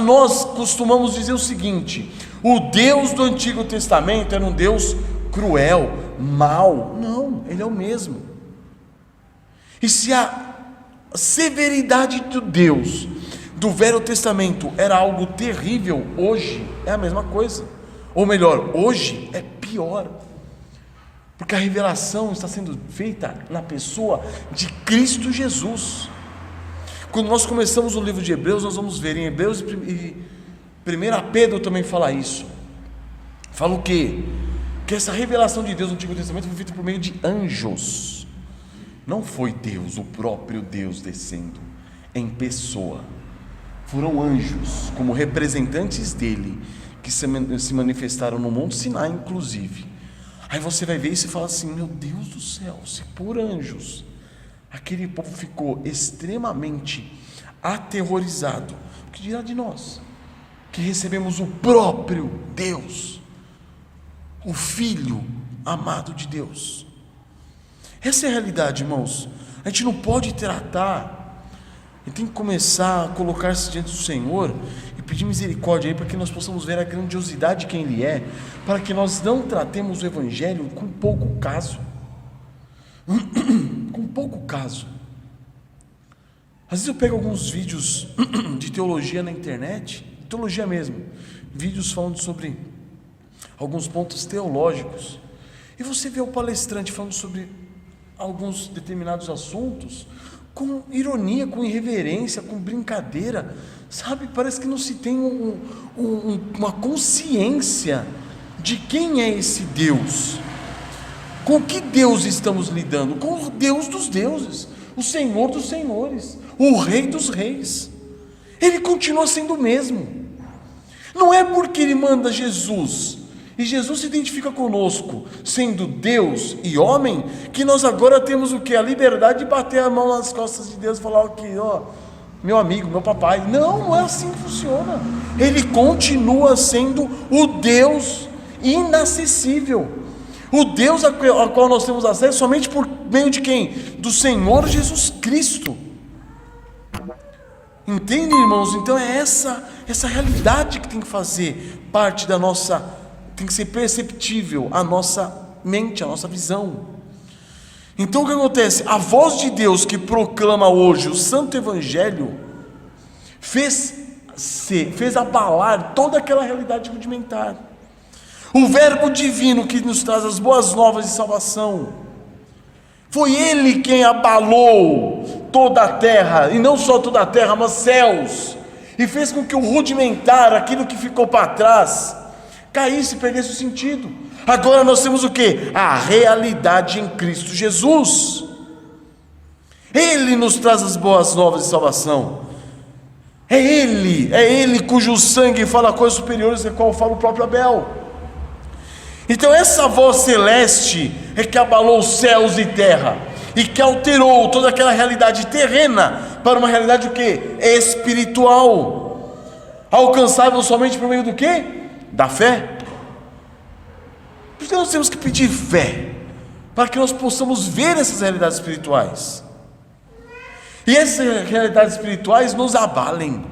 Nós costumamos dizer o seguinte: o Deus do Antigo Testamento era um Deus cruel, mau. Não, Ele é o mesmo. E se a severidade do Deus do Velho Testamento era algo terrível, hoje é a mesma coisa. Ou melhor, hoje é pior. Porque a revelação está sendo feita na pessoa de Cristo Jesus. Quando nós começamos o livro de Hebreus, nós vamos ver em Hebreus e 1 Pedro também fala isso. Fala o quê? Que essa revelação de Deus no Antigo Testamento foi feita por meio de anjos. Não foi Deus, o próprio Deus descendo em pessoa. Foram anjos, como representantes dele, que se manifestaram no Monte Sinai, inclusive. Aí você vai ver isso e fala assim: meu Deus do céu, se por anjos aquele povo ficou extremamente aterrorizado, o que dirá de nós, que recebemos o próprio Deus, o Filho amado de Deus? Essa é a realidade, irmãos. A gente não pode tratar, a gente tem que começar a colocar-se diante do Senhor e pedir misericórdia aí para que nós possamos ver a grandiosidade de quem Ele é, para que nós não tratemos o Evangelho com pouco caso. Com pouco caso. Às vezes eu pego alguns vídeos de teologia na internet, teologia mesmo, vídeos falando sobre alguns pontos teológicos, e você vê o palestrante falando sobre alguns determinados assuntos com ironia, com irreverência, com brincadeira, sabe? Parece que não se tem uma consciência de quem é esse Deus. Com que Deus estamos lidando? Com o Deus dos deuses, o Senhor dos senhores, o Rei dos reis. Ele continua sendo o mesmo. Não é porque Ele manda Jesus, e Jesus se identifica conosco, sendo Deus e homem, que nós agora temos o que? A liberdade de bater a mão nas costas de Deus e falar aqui, ó, meu amigo, meu papai. Não, não é assim que funciona. Ele continua sendo o Deus inacessível, o Deus a qual nós temos acesso somente por meio de quem? Do Senhor Jesus Cristo. Entende, irmãos? Então é essa realidade que tem que fazer parte da nossa, tem que ser perceptível a nossa mente, a nossa visão. Então o que acontece? A voz de Deus que proclama hoje o Santo Evangelho fez abalar toda aquela realidade rudimentar. O Verbo divino que nos traz as boas novas de salvação, foi Ele quem abalou toda a terra, e não só toda a terra, mas céus, e fez com que o rudimentar, aquilo que ficou para trás, caísse e perdesse o sentido. Agora nós temos o que? A realidade em Cristo Jesus. Ele nos traz as boas novas de salvação. É Ele cujo sangue fala coisas superiores a qual fala o próprio Abel. Então essa voz celeste é que abalou céus e terra, e que alterou toda aquela realidade terrena para uma realidade o quê? Espiritual, alcançável somente por meio do quê? Da fé. Por isso nós temos que pedir fé, para que nós possamos ver essas realidades espirituais, e essas realidades espirituais nos abalem,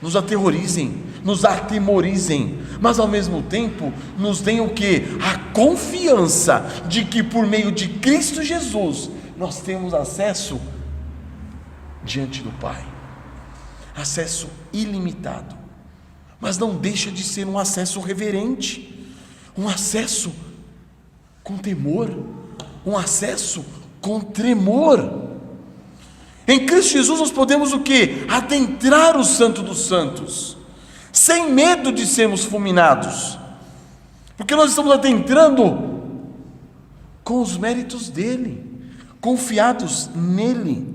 nos aterrorizem, nos atemorizem, mas ao mesmo tempo nos deem o que? A confiança de que por meio de Cristo Jesus nós temos acesso diante do Pai, acesso ilimitado. Mas não deixa de ser um acesso reverente, um acesso com temor, um acesso com tremor. Em Cristo Jesus nós podemos o que? Adentrar o Santo dos Santos, sem medo de sermos fulminados, porque nós estamos adentrando com os méritos dEle, confiados nele.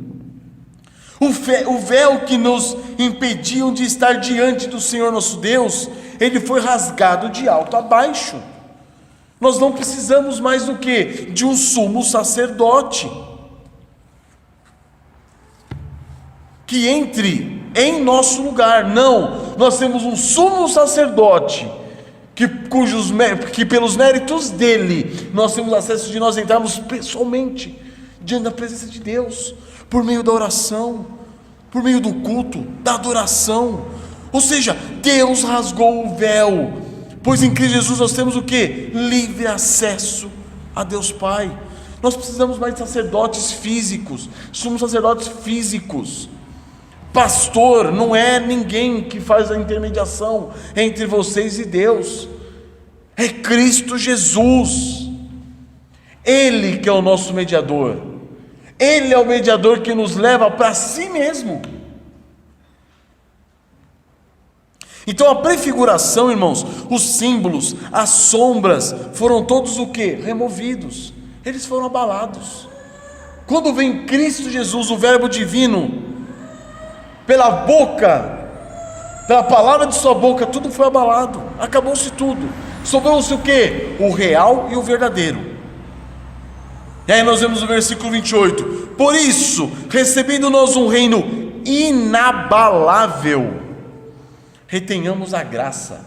O véu que nos impediam de estar diante do Senhor nosso Deus, ele foi rasgado de alto a baixo. Nós não precisamos mais do que? De um sumo sacerdote que entre em nosso lugar. Não, nós temos um sumo sacerdote que pelos méritos dele nós temos acesso de nós entrarmos pessoalmente diante da presença de Deus, por meio da oração, por meio do culto, da adoração. Ou seja, Deus rasgou o véu, pois em Cristo Jesus nós temos o que? Livre acesso a Deus Pai. Nós precisamos mais de sacerdotes físicos, somos sacerdotes físicos. Pastor não é ninguém que faz a intermediação entre vocês e Deus, é Cristo Jesus. Ele que é o nosso mediador, Ele é o mediador que nos leva para si mesmo. Então a prefiguração, irmãos, os símbolos, as sombras, foram todos o que? Removidos, eles foram abalados. Quando vem Cristo Jesus, o Verbo divino, pela boca, pela palavra de sua boca, tudo foi abalado, acabou-se tudo, sobrou-se o que? O real e o verdadeiro. E aí nós vemos no versículo 28, por isso, recebendo nós um reino inabalável, retenhamos a graça.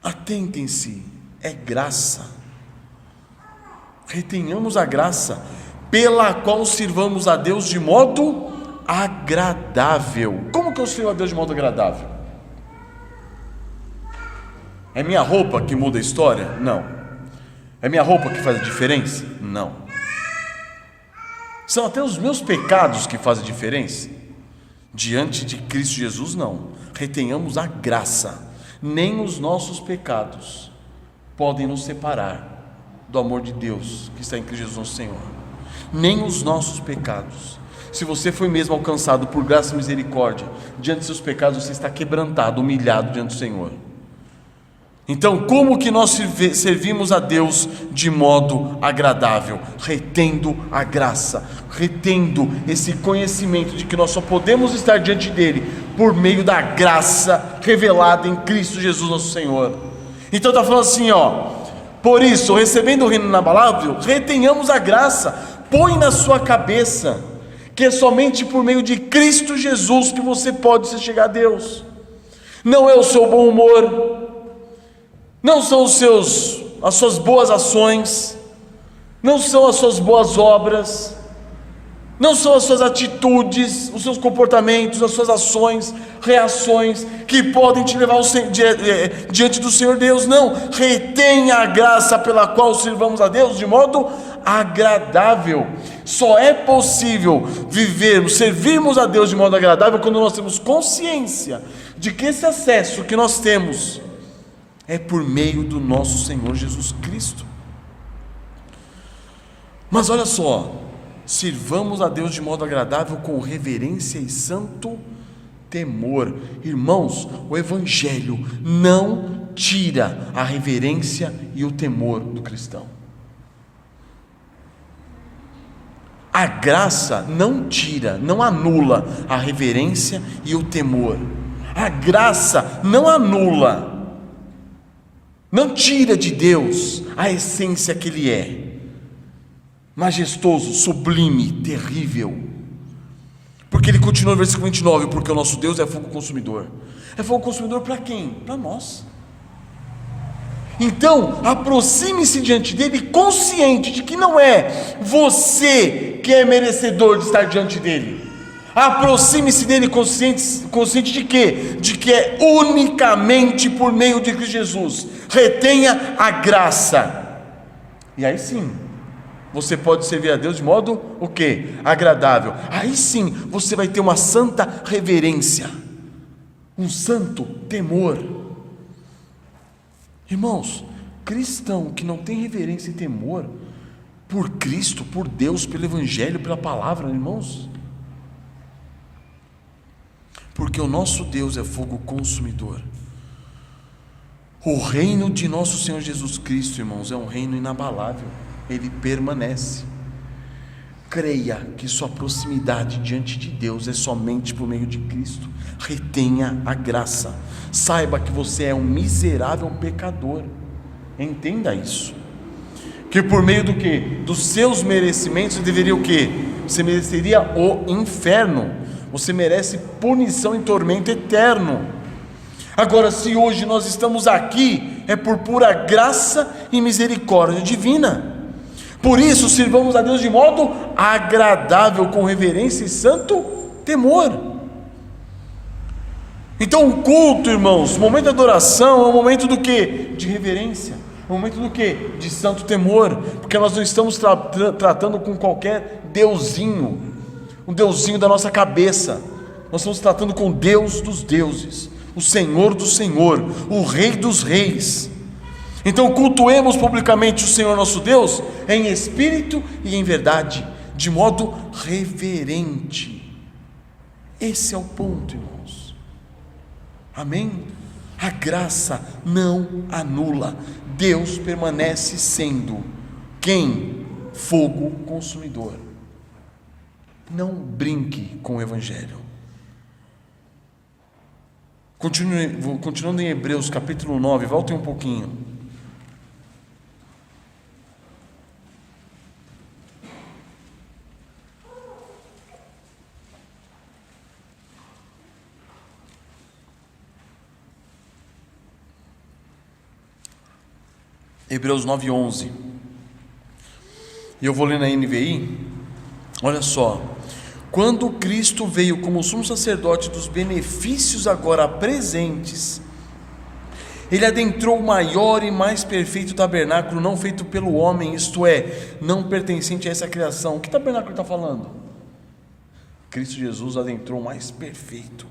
Atentem-se, é graça. Retenhamos a graça, pela qual sirvamos a Deus de modo agradável. Como Como que eu sirvo a Deus de modo agradável? É minha roupa que muda a história? Não. É minha roupa que faz a diferença? Não. São até os meus pecados que fazem a diferença? Diante de Cristo Jesus, não. Retenhamos a graça. Nem os nossos pecados podem nos separar do amor de Deus que está em Cristo Jesus nosso Senhor. Nem os nossos pecados. Se você foi mesmo alcançado por graça e misericórdia, diante dos seus pecados você está quebrantado, humilhado diante do Senhor. Então, como que nós servimos a Deus de modo agradável? Retendo a graça, retendo esse conhecimento de que nós só podemos estar diante dele por meio da graça revelada em Cristo Jesus nosso Senhor. Então está falando assim, por isso, recebendo o reino inabalável, retenhamos a graça. Põe na sua cabeça que é somente por meio de Cristo Jesus que você pode se chegar a Deus. Não é o seu bom humor, não são as suas boas ações, não são as suas boas obras, não são as suas atitudes, os seus comportamentos, as suas ações, reações que podem te levar diante do Senhor Deus. Não, retenha a graça pela qual servamos a Deus de modo agradável. Só é possível servirmos a Deus de modo agradável quando nós temos consciência de que esse acesso que nós temos é por meio do nosso Senhor Jesus Cristo. Mas olha só, sirvamos a Deus de modo agradável com reverência e santo temor. Irmãos, o Evangelho não tira a reverência e o temor do cristão. A graça não tira, não anula a reverência e o temor. A graça não anula, não tira de Deus a essência que Ele é. Majestoso, sublime, terrível. Porque ele continua no versículo 29, porque o nosso Deus é fogo consumidor. É fogo consumidor para quem? Para nós. Então, aproxime-se diante dele consciente de que não é você que é merecedor de estar diante dele. Aproxime-se dele consciente de quê? De que é unicamente por meio de Cristo Jesus. Retenha a graça. E aí sim, você pode servir a Deus de modo o quê? Agradável. Aí sim, você vai ter uma santa reverência, um santo temor. Irmãos, cristão que não tem reverência e temor por Cristo, por Deus, pelo Evangelho, pela palavra, irmãos, porque o nosso Deus é fogo consumidor. O reino de nosso Senhor Jesus Cristo, irmãos, é um reino inabalável. Ele permanece. Creia que sua proximidade diante de Deus é somente por meio de Cristo. Retenha a graça. Saiba que você é um miserável pecador. Entenda isso. Que por meio do quê? Dos seus merecimentos você deveria o quê? Você mereceria o inferno. Você merece punição e tormento eterno. Agora, se hoje nós estamos aqui, é por pura graça e misericórdia divina. Por isso, sirvamos a Deus de modo agradável, com reverência e santo temor. Então, o culto, irmãos, o momento de adoração é um momento do quê? De reverência. Um momento do quê? De santo temor. Porque nós não estamos tratando com qualquer deusinho, um deusinho da nossa cabeça. Nós estamos tratando com o Deus dos deuses, o Senhor do Senhor, o Rei dos reis. Então cultuemos publicamente o Senhor nosso Deus em espírito e em verdade, de modo reverente. Esse é o ponto, irmãos. Amém? A graça não anula. Deus permanece sendo quem? Fogo consumidor. Não brinque com o Evangelho. Continuando em Hebreus capítulo 9, voltem um pouquinho. Hebreus 9:11. E eu vou ler na NVI. Olha só. Quando Cristo veio como sumo sacerdote dos benefícios agora presentes, ele adentrou o maior e mais perfeito tabernáculo não feito pelo homem, isto é, não pertencente a essa criação. Que tabernáculo ele está falando? Cristo Jesus adentrou o mais perfeito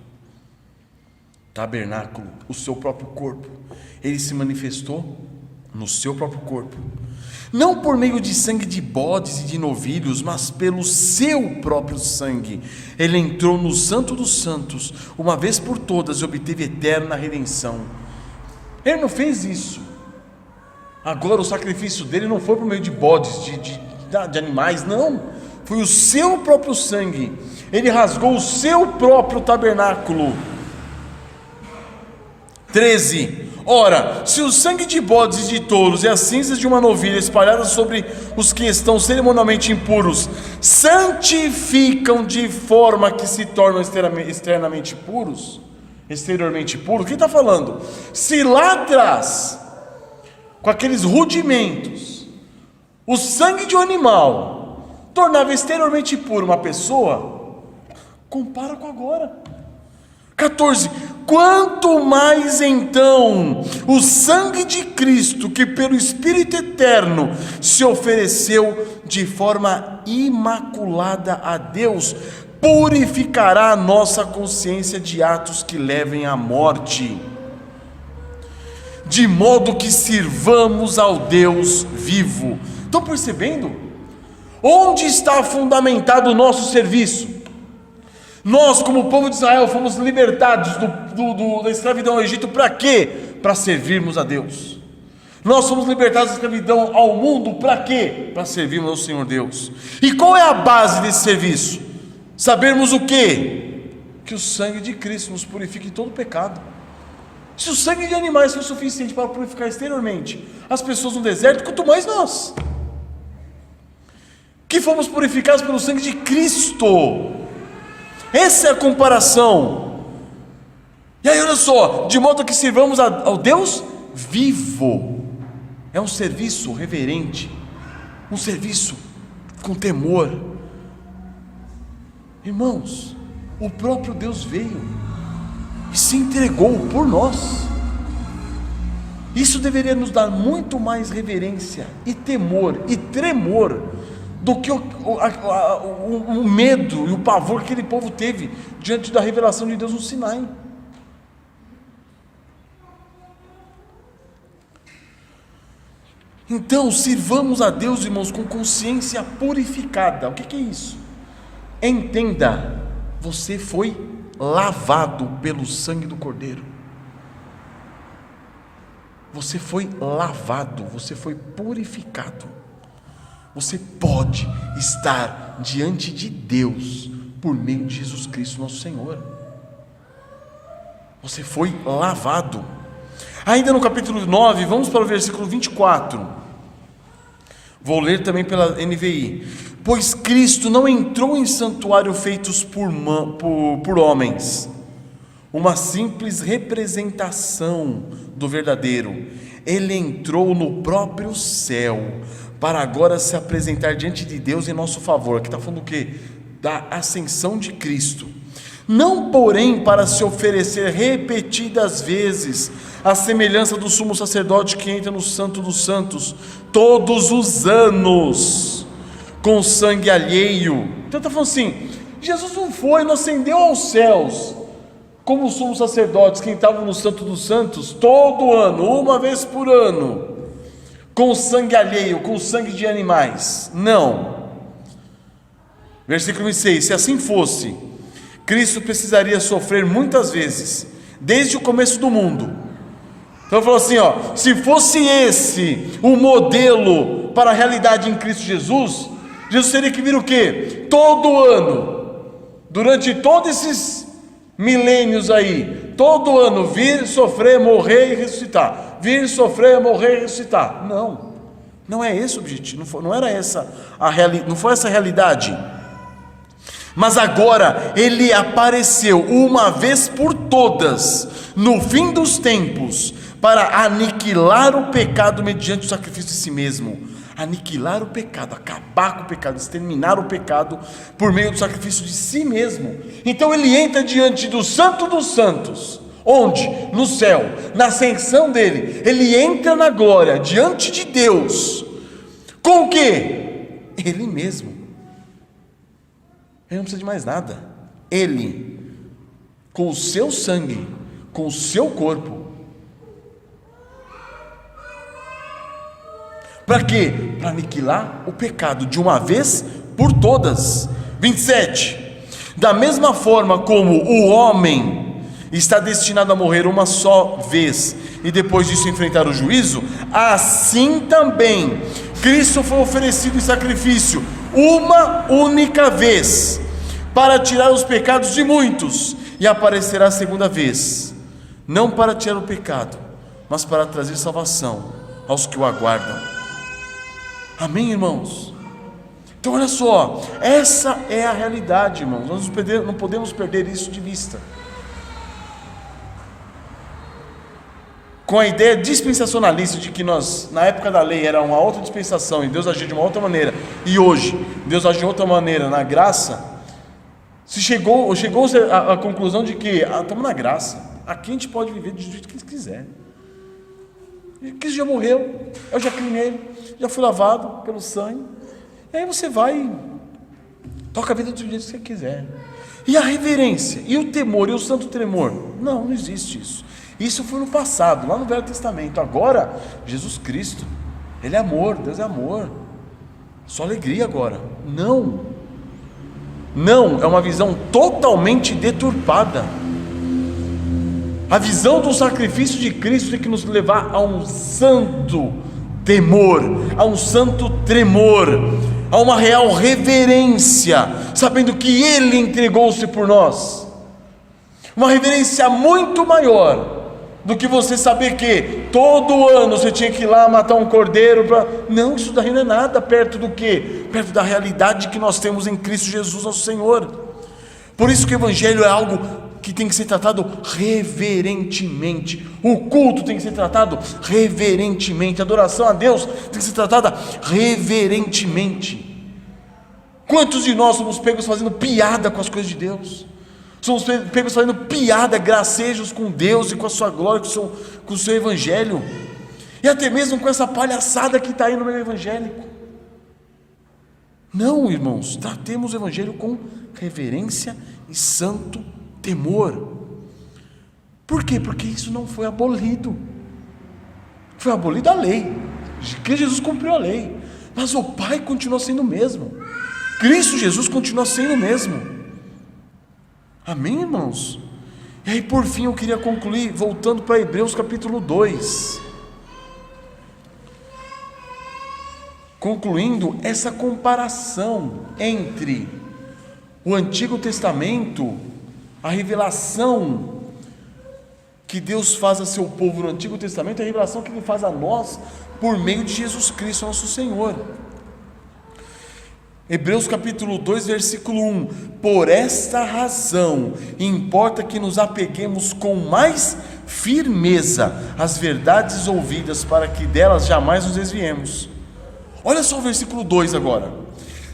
tabernáculo, o seu próprio corpo. Ele se manifestou no seu próprio corpo, não por meio de sangue de bodes e de novilhos, mas pelo seu próprio sangue. Ele entrou no Santo dos Santos, uma vez por todas, e obteve eterna redenção. Ele não fez isso. Agora o sacrifício dele não foi por meio de bodes, de animais, não. Foi o seu próprio sangue. Ele rasgou o seu próprio tabernáculo. 13. Ora, se o sangue de bodes e de touros e as cinzas de uma novilha espalhadas sobre os que estão cerimonialmente impuros santificam de forma que se tornam externamente puros, exteriormente puros, quem está falando? Se lá atrás, com aqueles rudimentos, o sangue de um animal tornava exteriormente puro uma pessoa, compara com agora. 14. Quanto mais então o sangue de Cristo, que pelo Espírito Eterno se ofereceu de forma imaculada a Deus, purificará a nossa consciência de atos que levem à morte, de modo que sirvamos ao Deus vivo. Estão percebendo? Onde está fundamentado o nosso serviço? Nós, como povo de Israel, fomos libertados da escravidão ao Egito para quê? Para servirmos a Deus. Nós fomos libertados da escravidão ao mundo para quê? Para servirmos ao Senhor Deus. E qual é a base desse serviço? Sabermos o quê? Que o sangue de Cristo nos purifica de todo pecado. Se o sangue de animais foi suficiente para purificar exteriormente as pessoas no deserto, quanto mais nós, que fomos purificados pelo sangue de Cristo. Essa é a comparação. E aí olha só, de modo que sirvamos ao Deus vivo. É um serviço reverente, um serviço com temor. Irmãos, o próprio Deus veio e se entregou por nós. Isso deveria nos dar muito mais reverência e temor e tremor do que o medo e o pavor que aquele povo teve diante da revelação de Deus no Sinai. Então, sirvamos a Deus, irmãos, com consciência purificada. O que é isso? Entenda, você foi lavado pelo sangue do Cordeiro. Você foi lavado, você foi purificado. Você pode estar diante de Deus por meio de Jesus Cristo nosso Senhor. Você foi lavado. Ainda no capítulo 9, vamos para o versículo 24. Vou ler também pela NVI. Pois Cristo não entrou em santuário feitos por homens, uma simples representação do verdadeiro. Ele entrou no próprio céu, para agora se apresentar diante de Deus em nosso favor. Aqui está falando o quê? Da ascensão de Cristo. Não, porém, para se oferecer repetidas vezes, à semelhança do sumo sacerdote que entra no Santo dos Santos todos os anos, com sangue alheio. Então está falando assim, Jesus não ascendeu aos céus como os sumos sacerdotes que entravam no Santo dos Santos todo ano, uma vez por ano, com sangue alheio, com sangue de animais. Não. Versículo 26. Se assim fosse, Cristo precisaria sofrer muitas vezes, desde o começo do mundo. Então ele falou assim, se fosse esse o modelo para a realidade em Cristo Jesus, Jesus teria que vir o quê? Todo ano, durante todos esses milênios aí, todo ano vir, sofrer, morrer e ressuscitar. Vir, sofrer, morrer e ressuscitar. Não é esse o objetivo, não foi essa a realidade. Mas agora ele apareceu uma vez por todas, no fim dos tempos, para aniquilar o pecado mediante o sacrifício de si mesmo. aniquilar o pecado, acabar com o pecado, exterminar o pecado por meio do sacrifício de si mesmo. Então ele entra diante do Santo dos Santos. Onde? No céu, na ascensão dele. Ele entra na glória, diante de Deus. Com o quê? Ele mesmo. Ele não precisa de mais nada. Ele, com o seu sangue, com o seu corpo. Para quê? Para aniquilar o pecado de uma vez por todas. 27. Da mesma forma como o homem está destinado a morrer uma só vez e depois disso enfrentar o juízo, assim também Cristo foi oferecido em sacrifício uma única vez para tirar os pecados de muitos, e aparecerá a segunda vez, não para tirar o pecado, mas para trazer salvação aos que o aguardam. Amém, irmãos? Então olha só, essa é a realidade, irmãos. Nós não podemos perder isso de vista. Com a ideia dispensacionalista de que nós, na época da lei, era uma outra dispensação e Deus agia de uma outra maneira, e hoje Deus age de outra maneira na graça, chegou-se à conclusão de que estamos na graça, aqui a gente pode viver do jeito que quiser. Cristo já morreu, eu já criei nele, já fui lavado pelo sangue, e aí você vai e toca a vida do jeito que você quiser. E a reverência, e o temor, e o santo tremor? Não existe isso. Isso foi no passado, lá no Velho Testamento. Agora, Jesus Cristo, Ele é amor, Deus é amor, só alegria agora. Não, é uma visão totalmente deturpada. A visão do sacrifício de Cristo tem que nos levar a um santo temor, a um santo tremor, a uma real reverência, sabendo que Ele entregou-se por nós. Uma reverência muito maior do que você saber que todo ano você tinha que ir lá matar um cordeiro para... Não, isso daí não é nada perto do quê? Perto da realidade que nós temos em Cristo Jesus, nosso Senhor. Por isso que o Evangelho é algo que tem que ser tratado reverentemente. O culto tem que ser tratado reverentemente. A adoração a Deus tem que ser tratada reverentemente. Quantos de nós somos pegos fazendo piada com as coisas de Deus? Somos pegos fazendo piada, gracejos com Deus e com a sua glória, com o seu Evangelho, e até mesmo com essa palhaçada que está aí no meio evangélico. Não, irmãos, tratemos o Evangelho com reverência e santo temor. Por quê? Porque isso não foi abolido. Foi abolida a lei, que Jesus cumpriu a lei, mas o Pai continua sendo o mesmo. Cristo Jesus continua sendo o mesmo. Amém, irmãos? E aí por fim eu queria concluir voltando para Hebreus capítulo 2, concluindo essa comparação entre o Antigo Testamento, a revelação que Deus faz a seu povo no Antigo Testamento, e a revelação que Ele faz a nós por meio de Jesus Cristo nosso Senhor. Hebreus capítulo 2, versículo 1: por esta razão importa que nos apeguemos com mais firmeza às verdades ouvidas, para que delas jamais nos desviemos. Olha só o versículo 2 agora: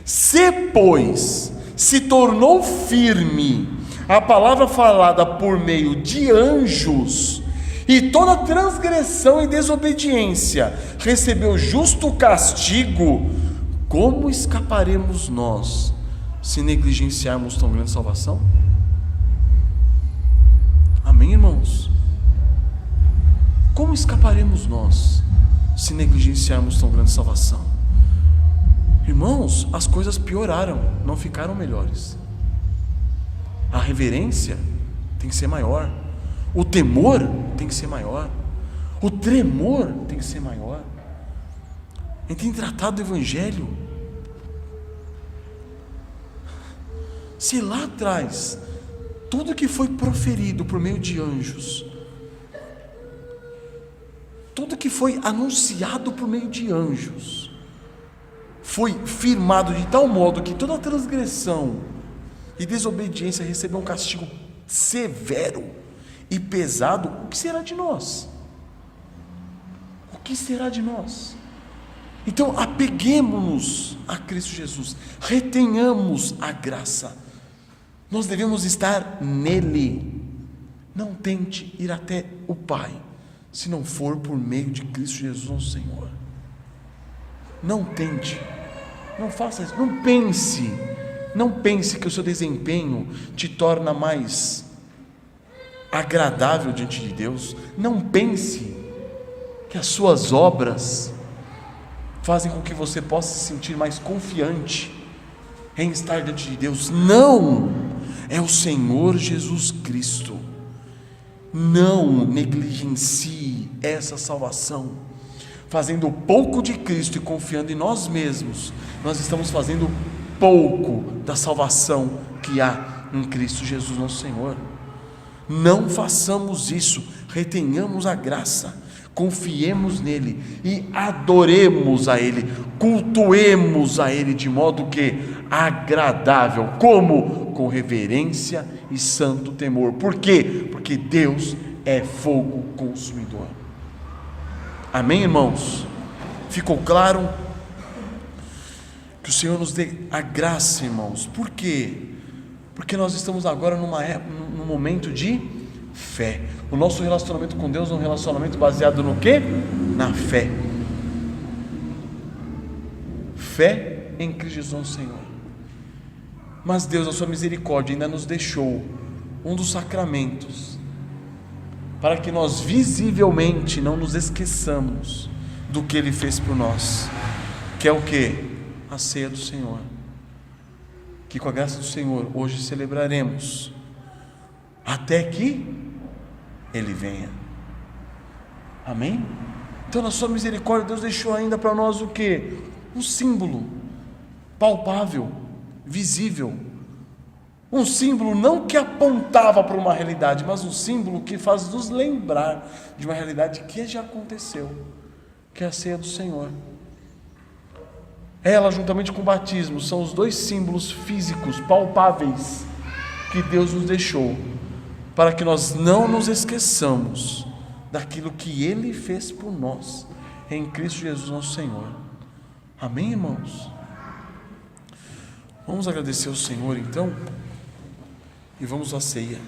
se pois se tornou firme a palavra falada por meio de anjos, e toda transgressão e desobediência recebeu justo castigo, como escaparemos nós se negligenciarmos tão grande salvação? Amém, irmãos? Como escaparemos nós se negligenciarmos tão grande salvação? Irmãos, as coisas pioraram, não ficaram melhores. A reverência tem que ser maior, o temor tem que ser maior, o tremor tem que ser maior. A gente tem tratado do Evangelho. Se lá atrás tudo que foi proferido por meio de anjos, tudo que foi anunciado por meio de anjos, foi firmado de tal modo que toda transgressão e desobediência recebeu um castigo severo e pesado, o que será de nós? O que será de nós? Então apeguemo-nos a Cristo Jesus, retenhamos a graça. Nós devemos estar nele. Não tente ir até o Pai se não for por meio de Cristo Jesus, nosso Senhor. Não tente, não faça isso, não pense que o seu desempenho te torna mais agradável diante de Deus. Não pense que as suas obras fazem com que você possa se sentir mais confiante em estar diante de Deus. Não, é o Senhor Jesus Cristo. Não negligencie essa salvação. Fazendo pouco de Cristo e confiando em nós mesmos, nós estamos fazendo pouco da salvação que há em Cristo Jesus, nosso Senhor. Não façamos isso, retenhamos a graça, confiemos nele e adoremos a ele, cultuemos a ele de modo que agradável. Como? Com reverência e santo temor. Por quê? Porque Deus é fogo consumidor. Amém, irmãos? Ficou claro? Que o Senhor nos dê a graça, irmãos. Por quê? Porque nós estamos agora num momento de fé. O nosso relacionamento com Deus é um relacionamento baseado no quê? Na fé. Fé em Cristo Jesus, Senhor. Mas Deus, a sua misericórdia, ainda nos deixou um dos sacramentos, para que nós visivelmente não nos esqueçamos do que Ele fez por nós, que é o quê? A ceia do Senhor, que com a graça do Senhor hoje celebraremos, até que Ele venha. Amém? Então, na sua misericórdia, Deus deixou ainda para nós o quê? Um símbolo palpável, visível, um símbolo não que apontava para uma realidade, mas um símbolo que faz nos lembrar de uma realidade que já aconteceu, que é a ceia do Senhor. Ela, juntamente com o batismo, são os dois símbolos físicos, palpáveis, que Deus nos deixou, para que nós não nos esqueçamos daquilo que Ele fez por nós, em Cristo Jesus nosso Senhor. Amém, irmãos? Vamos agradecer ao Senhor então, e vamos à ceia.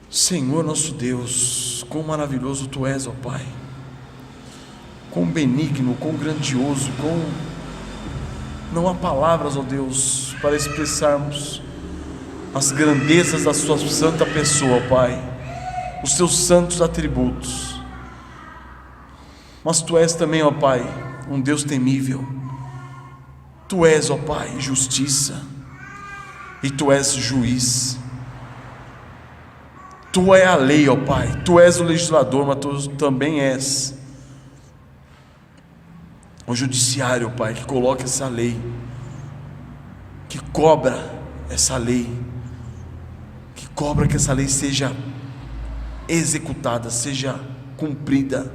Senhor nosso Deus, quão maravilhoso Tu és, ó Pai, quão benigno, quão grandioso, não há palavras, ó Deus, para expressarmos as grandezas da Sua santa pessoa, ó Pai, os Teus santos atributos. Mas Tu és também, ó Pai, um Deus temível. Tu és, ó Pai, justiça, e Tu és juiz. Tu és a lei, ó Pai, Tu és o legislador, mas Tu também és o judiciário, ó Pai, que coloca essa lei, que cobra essa lei, que cobra que essa lei seja executada, seja cumprida.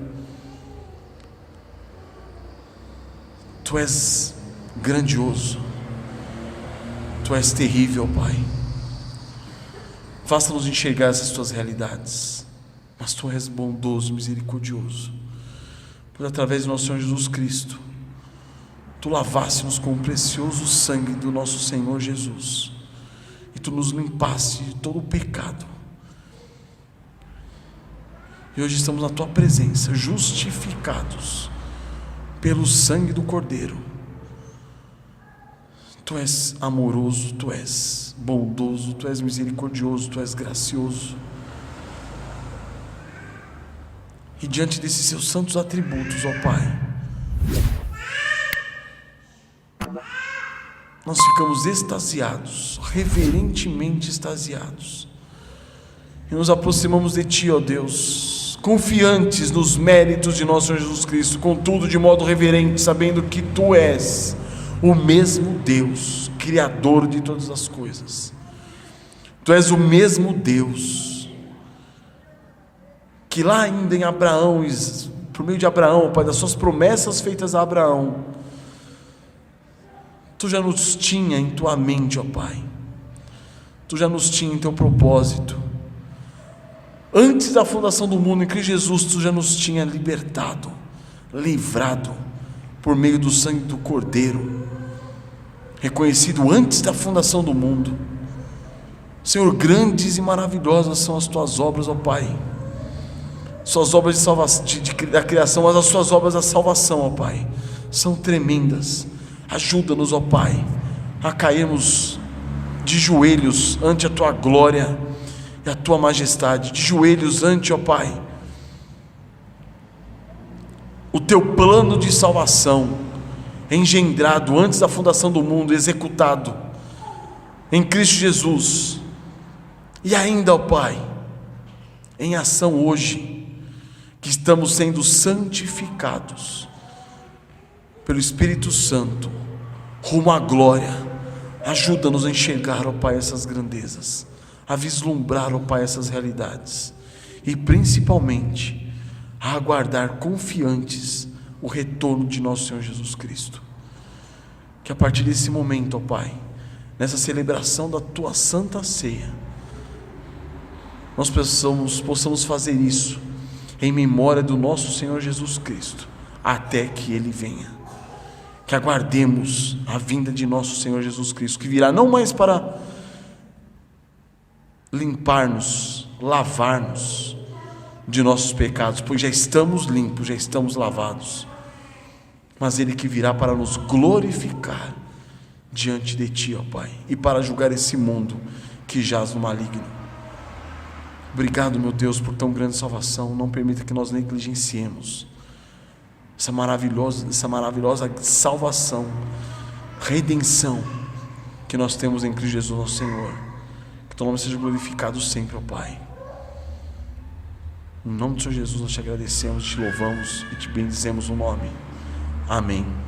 Tu és grandioso, Tu és terrível, Pai. Faça-nos enxergar essas Tuas realidades, mas Tu és bondoso, misericordioso, por através do nosso Senhor Jesus Cristo, Tu lavaste-nos com o precioso sangue do nosso Senhor Jesus, e Tu nos limpaste de todo o pecado, e hoje estamos na Tua presença, justificados pelo sangue do Cordeiro. Tu és amoroso, Tu és bondoso, Tu és misericordioso, Tu és gracioso. E diante desses Seus santos atributos, ó Pai, nós ficamos extasiados, reverentemente extasiados, e nos aproximamos de Ti, ó Deus, confiantes nos méritos de nosso Senhor Jesus Cristo, contudo de modo reverente, sabendo que Tu és o mesmo Deus, Criador de todas as coisas. Tu és o mesmo Deus que lá ainda em Abraão, por meio de Abraão, Pai, das Suas promessas feitas a Abraão, Tu já nos tinha em Tua mente, ó Pai. Tu já nos tinha em Teu propósito. Antes da fundação do mundo, em Cristo Jesus, Tu já nos tinha libertado, livrado por meio do sangue do Cordeiro, reconhecido antes da fundação do mundo. Senhor, grandes e maravilhosas são as tuas obras, ó Pai. Suas obras de salvação, da criação, mas as suas obras da salvação, ó Pai, são tremendas. Ajuda-nos, ó Pai, a cairmos de joelhos ante a tua glória e a tua majestade, de joelhos ante, ó Pai, o teu plano de salvação, engendrado antes da fundação do mundo, executado em Cristo Jesus, e ainda, ó Pai, em ação hoje, que estamos sendo santificados pelo Espírito Santo, rumo à glória. Ajuda-nos a enxergar, ó Pai, essas grandezas, a vislumbrar, ó Pai, essas realidades, e principalmente a aguardar confiantes o retorno de nosso Senhor Jesus Cristo. Que a partir desse momento, ó Pai, nessa celebração da tua santa ceia, nós possamos fazer isso em memória do nosso Senhor Jesus Cristo, até que Ele venha. Que aguardemos a vinda de nosso Senhor Jesus Cristo, que virá não mais para limpar-nos, lavar-nos de nossos pecados, pois já estamos limpos, já estamos lavados, mas Ele que virá para nos glorificar diante de Ti, ó Pai, e para julgar esse mundo que jaz no maligno. Obrigado, meu Deus, por tão grande salvação. Não permita que nós negligenciemos essa maravilhosa salvação, redenção que nós temos em Cristo Jesus, nosso Senhor. Que teu nome seja glorificado sempre, ó Pai. Em nome do Senhor Jesus nós te agradecemos, te louvamos e te bendizemos o nome. Amém.